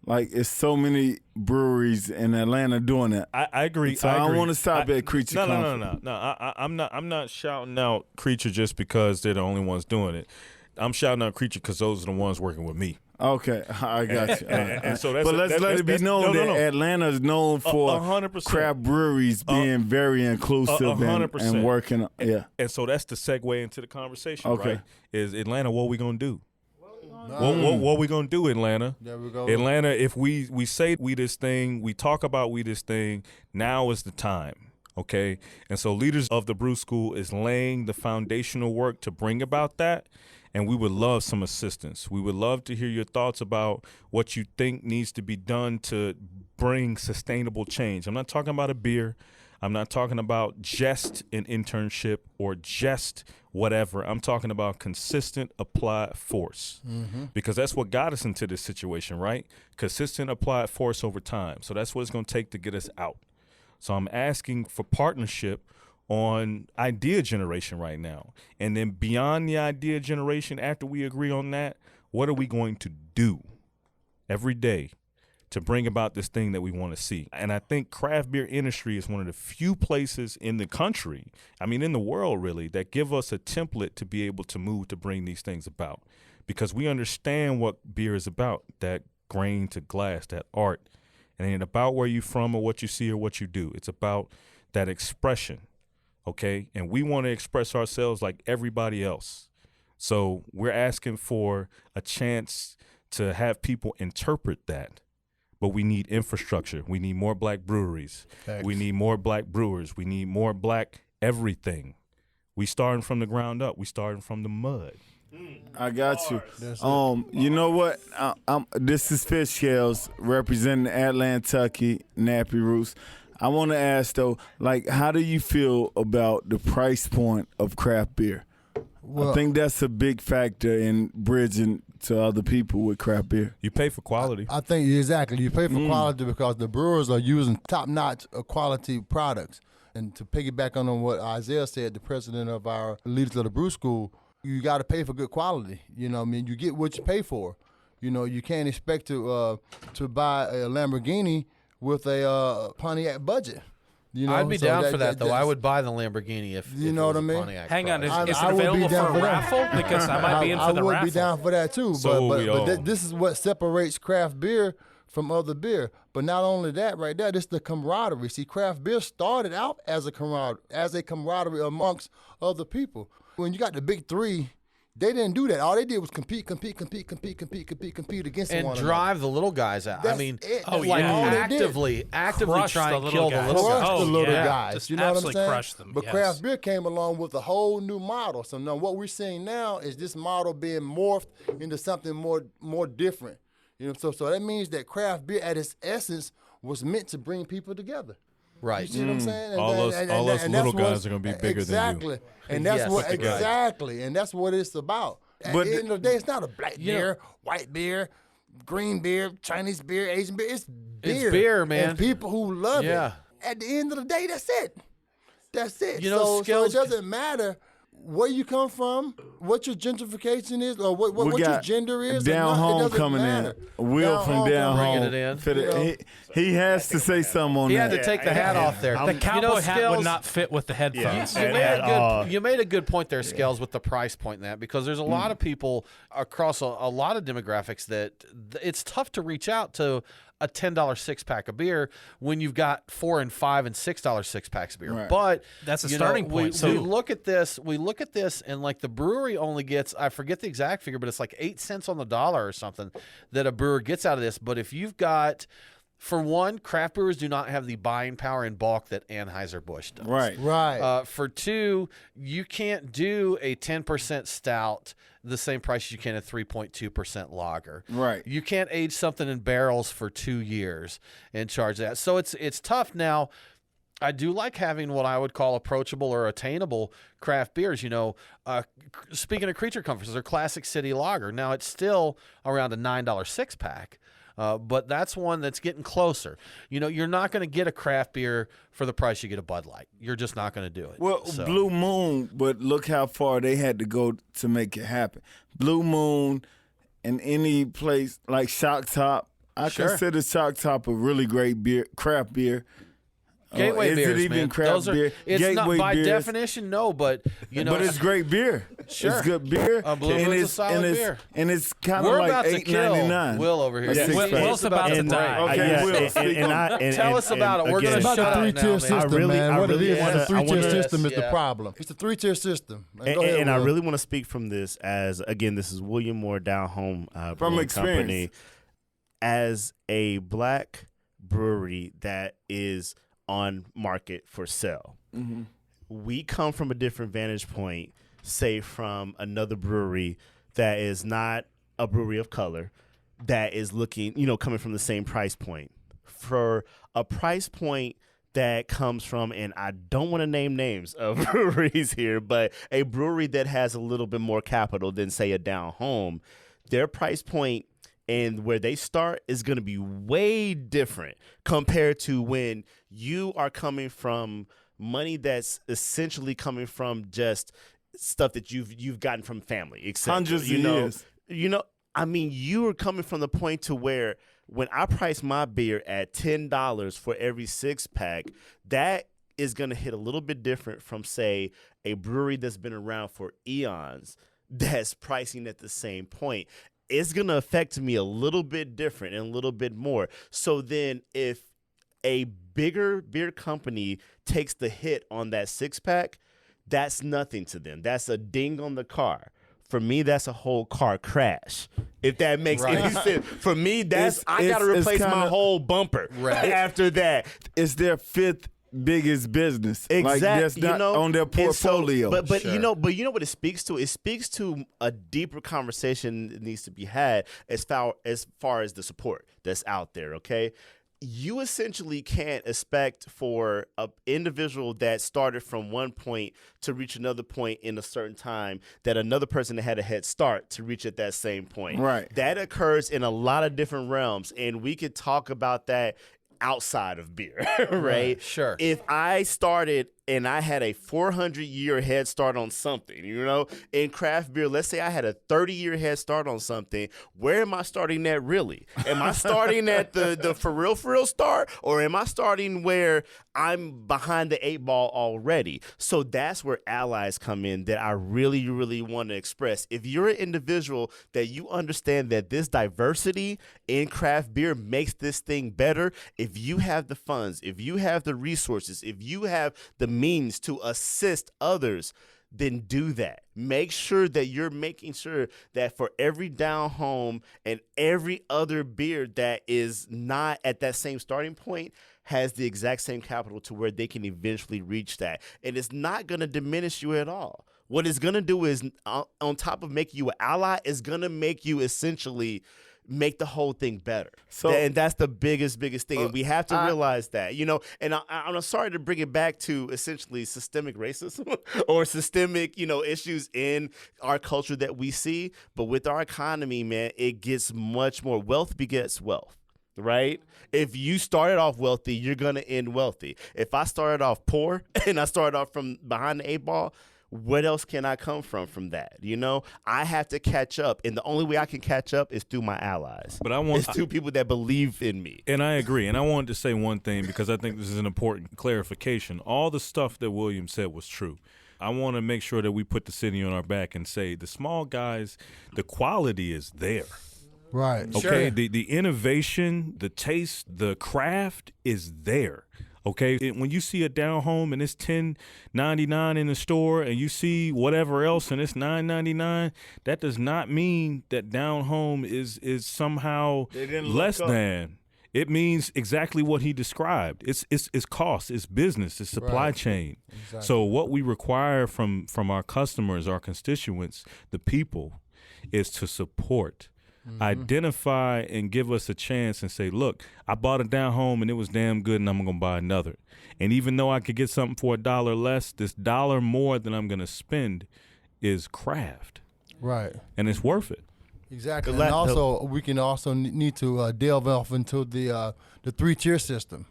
like, it's so many breweries in Atlanta doing it. I agree. So I don't want to stop at Creature Comfort. No. I'm not shouting out Creature just because they're the only ones doing it. I'm shouting out Creature because those are the ones working with me. Okay, I got you. And so but let's let it be known that Atlanta is known for 100%. craft breweries being very inclusive and working. Yeah. And so that's the segue into the conversation, Okay. right? Is Atlanta, what we going to do? What we going to do, Atlanta? There we go. Atlanta, if we say we this thing, we talk about we this thing, now is the time, okay? And so leaders of the Brew School is laying the foundational work to bring about that. And we would love some assistance. We would love to hear your thoughts about what you think needs to be done to bring sustainable change. I'm not talking about a beer. I'm not talking about just an internship or just whatever. I'm talking about consistent applied force, because that's what got us into this situation, right? Consistent applied force over time. So that's what it's going to take to get us out. So I'm asking for partnership on idea generation right now. And then beyond the idea generation, after we agree on that, what are we going to do every day to bring about this thing that we want to see? And I think craft beer industry is one of the few places in the country, in the world really, that give us a template to be able to move to bring these things about. Because we understand what beer is about, that grain to glass, that art. And it ain't about where you from or what you see or what you do. It's about that expression. Okay, and we want to express ourselves like everybody else. So we're asking for a chance to have people interpret that. But we need infrastructure. We need more black breweries. Thanks. We need more black brewers. We need more black everything. We starting from the ground up. We starting from the mud. I got you. You know what? This is Fish Scales representing Atlantucky, Nappy Roots. I want to ask, though, how do you feel about the price point of craft beer? Well, I think that's a big factor in bridging to other people with craft beer. You pay for quality. I think, exactly. You pay for quality because the brewers are using top-notch quality products. And to piggyback on what Isaiah said, the president of our Leaders of the Brew School, you got to pay for good quality. You get what you pay for. You can't expect to buy a Lamborghini with a Pontiac budget. I'd be down for that, though. I would buy the Lamborghini if you know it was what I mean. a Pontiac Hang on, price. is it available for a raffle? Because I might be in for the raffle. I would be down for that too. But this is what separates craft beer from other beer. But not only that, right there, this is the camaraderie. See, craft beer started out as a camaraderie amongst other people. When you got the big three, they didn't do that. All they did was compete against one another. And drive the little guys out. That's it. That's actively try and kill the little guys. Crush the little guys. Just You know what I'm absolutely saying? crush them, But yes. craft beer came along with a whole new model. So now what we're seeing now is this model being morphed into something more different. So that means that craft beer at its essence was meant to bring people together. Right. You see what I'm saying? All us little guys are going to be bigger than you. And that's Yes. exactly. And that's what it's about. At the end of the day, it's not a black beer, white beer, green beer, Chinese beer, Asian beer. It's beer. It's beer, man. And people who love Yeah. it. At the end of the day, that's it. That's it. You know, so it doesn't matter where you come from, what your gentrification is, or what your gender is. Down home coming matter. in. Will from down home. Bringing it in. He has to say something on He that. had to take the hat off there. The cowboy hat Scales, would not fit with the headphones. You made a good point there, Scales, with the price point in that, because there's a lot of people across a lot of demographics that it's tough to reach out to a $10 six-pack of beer when you've got $4 and $5 and $6 six-packs of beer. Right. But that's a you starting know, point. We look at this, and like the brewery only gets, I forget the exact figure, but it's like 8 cents on the dollar or something that a brewer gets out of this. But if you've got, for one, craft brewers do not have the buying power in bulk that Anheuser-Busch does. Right. For two, you can't do a 10% stout the same price as you can a 3.2% lager. Right. You can't age something in barrels for 2 years and charge that. So it's tough. Now, I do like having what I would call approachable or attainable craft beers. You know, speaking of Creature Comforts, their Classic City Lager. Now, it's still around a $9 six-pack. But that's one that's getting closer. You know, you're not going to get a craft beer for the price you get a Bud Light. You're just not going to do it. Well, So- Blue Moon, but look how far they had to go to make it happen. Blue Moon and any place like Shock Top, I Sure. consider Shock Top a really great beer, craft beer. Gateway is beers, it even man. craft Those are, beer? It's not Gateway by beers. definition, no, but you know, but it's great beer. Sure. It's good beer. Blue Moon's a solid beer. And it's kind of We're like about to kill $8.99. Will over here. A six-pack. Will's about to die. Okay, Will, Tell us about it. We're It's going to about shut the up three-tier now, system, man. man. What it is, wanna- the three-tier I wanna- system is the Yeah. problem. It's the three-tier system. Go And, ahead, and I Will. really want to speak from this as, again, this is William Moore Down Home From Brewing experience. Company. As a black brewery that is on market for sale, Mhm. we come from a different vantage point, say from another brewery that is not a brewery of color, that is looking, coming from the same price point. For a price point that comes from, and I don't want to name names of breweries here, but a brewery that has a little bit more capital than, say, a Down Home, their price point and where they start is going to be way different compared to when you are coming from money that's essentially coming from just stuff that you've gotten from family, etc. Hundreds of years. You are coming from the point to where when I price my beer at $10 for every six-pack, that is going to hit a little bit different from, say, a brewery that's been around for eons that's pricing at the same point. It's going to affect me a little bit different and a little bit more. So then if a bigger beer company takes the hit on that six-pack, that's nothing to them. That's a ding on the car. For me, that's a whole car crash. If that makes any sense. For me, I got to replace my whole bumper after that. It's their fifth biggest business. Exactly. Like that's not on their portfolio. But you know what it speaks to? It speaks to a deeper conversation that needs to be had as far as the support that's out there, okay? You essentially can't expect for an individual that started from one point to reach another point in a certain time that another person that had a head start to reach at that same point. Right. That occurs in a lot of different realms, and we could talk about that outside of beer, right? Sure. If I started and I had a 400-year head start on something, in craft beer, let's say I had a 30-year head start on something, where am I starting at really? Am I starting at the for real start, or am I starting where I'm behind the 8 ball already? So that's where allies come in that I really, really want to express. If you're an individual that you understand that this diversity in craft beer makes this thing better, if you have the funds, if you have the resources, if you have the means to assist others, then do that. Make sure that you're making sure that for every Down Home and every other beer that is not at that same starting point has the exact same capital to where they can eventually reach that. And it's not going to diminish you at all. What it's going to do is, on top of making you an ally, it's going to make you essentially make the whole thing better. And that's the biggest thing. And we have to realize that, and I'm sorry to bring it back to essentially systemic racism or systemic, issues in our culture that we see. But with our economy, man, it gets much more. Wealth begets wealth. Right? If you started off wealthy, you're going to end wealthy. If I started off poor and I started off from behind the 8 ball, what else can I come from that? I have to catch up, and the only way I can catch up is through my allies. But it's through people that believe in me. And I agree. And I wanted to say one thing because I think this is an important clarification. All the stuff that William said was true. I want to make sure that we put the city on our back and say the small guys, the quality is there. Right. Okay, Sure. the innovation, the taste, the craft is there. Okay, when you see a down home and it's $10.99 in the store, and you see whatever else and it's $9.99, that does not mean that down home is somehow less than. It means exactly what he described. It's cost, it's business, it's supply chain. Exactly. So what we require from our customers, our constituents, the people, is to support. Identify and give us a chance and say, look, I bought a down home and it was damn good and I'm going to buy another. And even though I could get something for $1 less, this $1 more that I'm going to spend is craft. Right. And it's worth it. Exactly. And also, we can also need to delve off into the 3-tier system,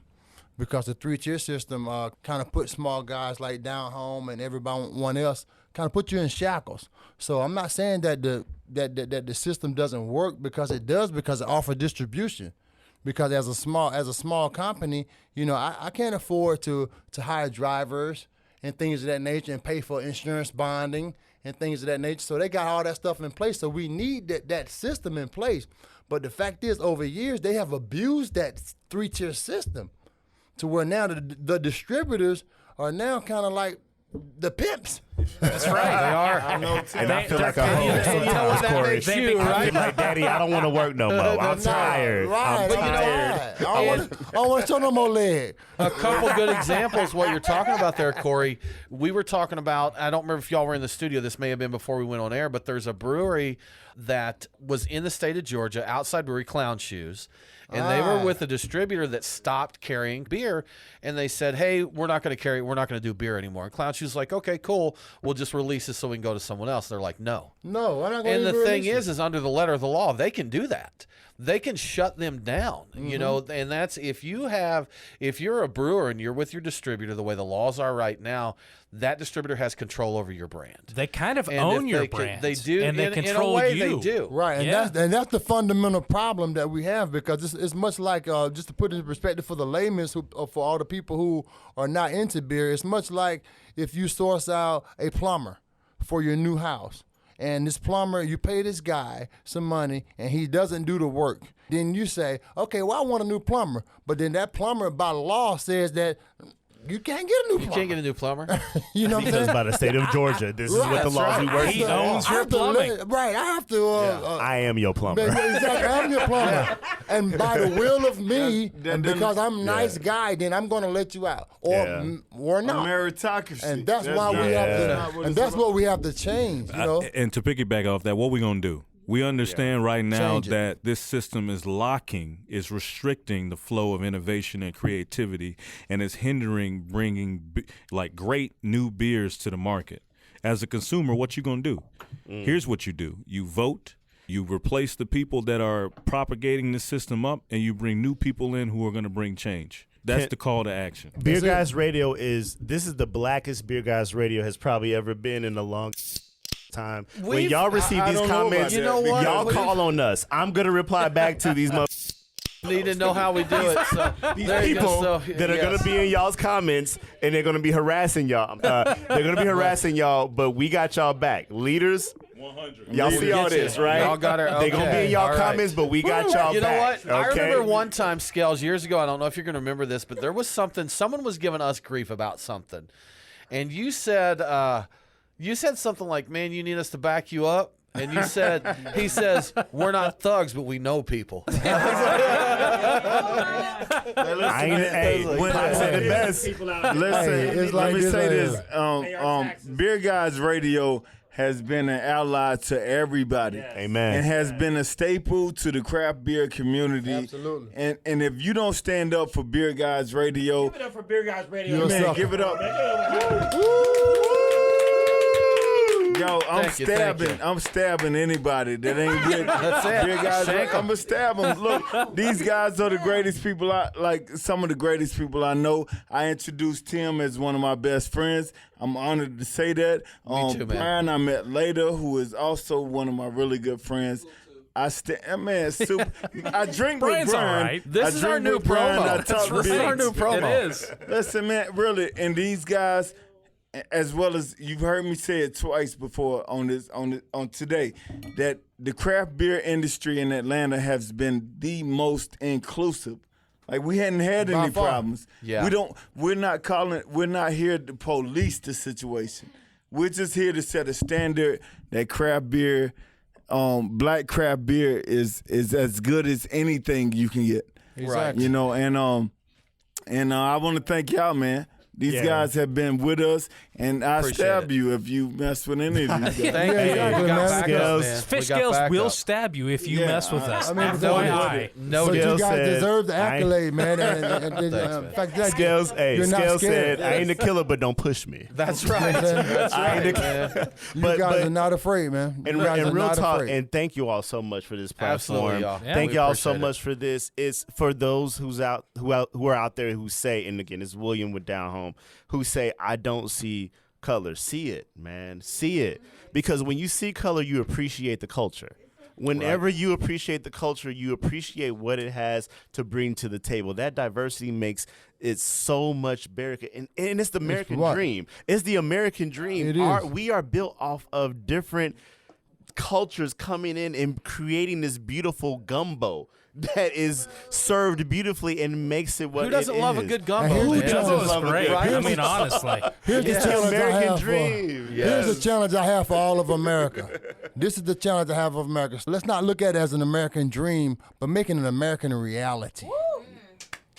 because the 3-tier system kind of puts small guys like down home and everyone else kind of put you in shackles. So I'm not saying that the system doesn't work, because it does, because it offers distribution. Because as a small company, you know, I can't afford to hire drivers and things of that nature and pay for insurance bonding and things of that nature. So they got all that stuff in place. So we need that system in place. But the fact is, over years, they have abused that 3-tier system to where now the distributors are now kind of like the pimps. That's right. They are. And I feel like a hoe sometimes, Corey. I feel like, Daddy, I don't want to work no more. I'm tired. Right. I'm tired. I don't want to show no more leg. A couple good examples what you're talking about there, Corey. We were talking about, I don't remember if y'all were in the studio, this may have been before we went on air, but there's a brewery that was in the state of Georgia, outside brewery, Clown Shoes, and they were with a distributor that stopped carrying beer, and they said, hey, we're not going to do beer anymore. And Clown Shoes like, okay, cool, we'll just release it so we can go to someone else. They're like, no. No, I'm not going And to the thing is under the letter of the law, they can do that. They can shut them down, you know, and that's if you're a brewer and you're with your distributor, the way the laws are right now, that distributor has control over your brand. They kind of own your brand. They do, and they control in a way you. They do, right? And that's the fundamental problem that we have, because it's much like just to put it in perspective for the laymen, for all the people who are not into beer. It's much like if you source out a plumber for your new house. And this plumber, you pay this guy some money, and he doesn't do the work. Then you say, okay, well, I want a new plumber. But then that plumber, by law, says that you can't get a new plumber. You can't get a new plumber. You know what I'm saying? Because by the state of Georgia, this is what the laws we work He owns your plumbing. Right, I have to. I am your plumber. Exactly, I'm your plumber. And by the will of me, and because I'm a nice guy, then I'm going to let you out, or not. Meritocracy. And that's why we have to. And that's what we have to change. You know. And to piggyback off that, what we gonna do? We understand right now that this system is restricting the flow of innovation and creativity, and is hindering bringing like great new beers to the market. As a consumer, what you gonna do? Here's what you do: you vote. You replace the people that are propagating the system up, and you bring new people in who are going to bring change. That's the call to action. Beer Guys Radio is the blackest Beer Guys Radio has probably ever been in a long time. When y'all receive these comments, y'all call on us. I'm going to reply back to these need to know how we do it. So these people that are going to be in y'all's comments, and they're going to be harassing y'all. They're going to be harassing y'all, but we got y'all back. Leaders, 100. Y'all see all this, right? Y'all got her. They're going to be in y'all comments, but we got y'all back. You know what? Okay? I remember one time, Scales, years ago, I don't know if you're going to remember this, but there was something, someone was giving us grief about something. And you said something like, man, you need us to back you up. And you said, he says, we're not thugs, but we know people. I said it best. Listen, let me say this. Beer Guys Radio has been an ally to everybody. Amen. And has been a staple to the craft beer community. Absolutely. And if you don't stand up for Beer Guys Radio, Give it up for Beer Guys Radio. man, give it up. Yo, I'm stabbing anybody that ain't with Beer Guys. I'm gonna stab them. Look, these guys are the greatest people. Some of the greatest people I know. I introduced Tim as one of my best friends. I'm honored to say that. Me too, man. Brian, I met later, who is also one of my really good friends. Super. I drink with Brian's Brian. all right. This is our new promo. I talk This is our new promo. It is. Listen, man, really, and these guys, as well as you've heard me say it twice before on today, that the craft beer industry in Atlanta has been the most inclusive. Like, we hadn't had any problems. Yeah. We're not here to police the situation. We're just here to set a standard that craft beer, black craft beer is as good as anything you can get. Exactly. You know, and I want to thank y'all, man. These guys have been with us, and I stab you if you mess with any of these guys. Thank you. We got back up, man. Fish We got scales back will up. stab you if you mess with us. I mean, FYI. but you guys deserve the accolade, man. In fact, Scales, you're not Scales scared. said, I ain't a killer, but don't push me. That's right. That's right, man. You guys are not afraid, man. And You guys are real not talk, afraid. and thank you all so much for this platform. Absolutely, y'all. Yeah, Thank we y'all so appreciate much for this. It's for those who are out there who say, and again, it's William with Down Home, who say, I don't see color. See it, man. See it. Because when you see color, you appreciate the culture. Whenever you appreciate the culture, you appreciate what it has to bring to the table. That diversity makes it so much better. And it's the American dream. It's the American dream. It is. We are built off of different cultures coming in and creating this beautiful gumbo that is served beautifully and makes it what Who doesn't it love a is. good gumbo, man? Who doesn't love great. a good I mean, honestly. Here's the It's the challenge I American have dream. Here's the challenge I have for all of America. This is the challenge I have of America. So let's not look at it as an American dream, but make it an American reality.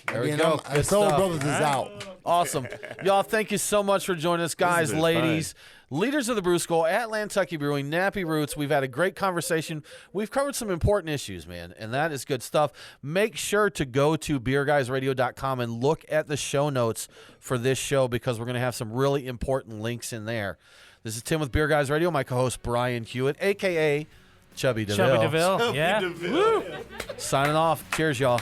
There we Again, go. Good Soul stuff. Brothers is out. Awesome. Y'all, thank you so much for joining us, guys, has been ladies, leaders of the Brew School, Atlantucky Brewing, Nappy Roots. We've had a great conversation. We've covered some important issues, man, and that is good stuff. Make sure to go to beerguysradio.com and look at the show notes for this show, because we're going to have some really important links in there. This is Tim with Beer Guys Radio, my co-host Brian Hewitt, a.k.a. Chubby DeVille. Chubby DeVille, yeah. Woo. Signing off. Cheers, y'all.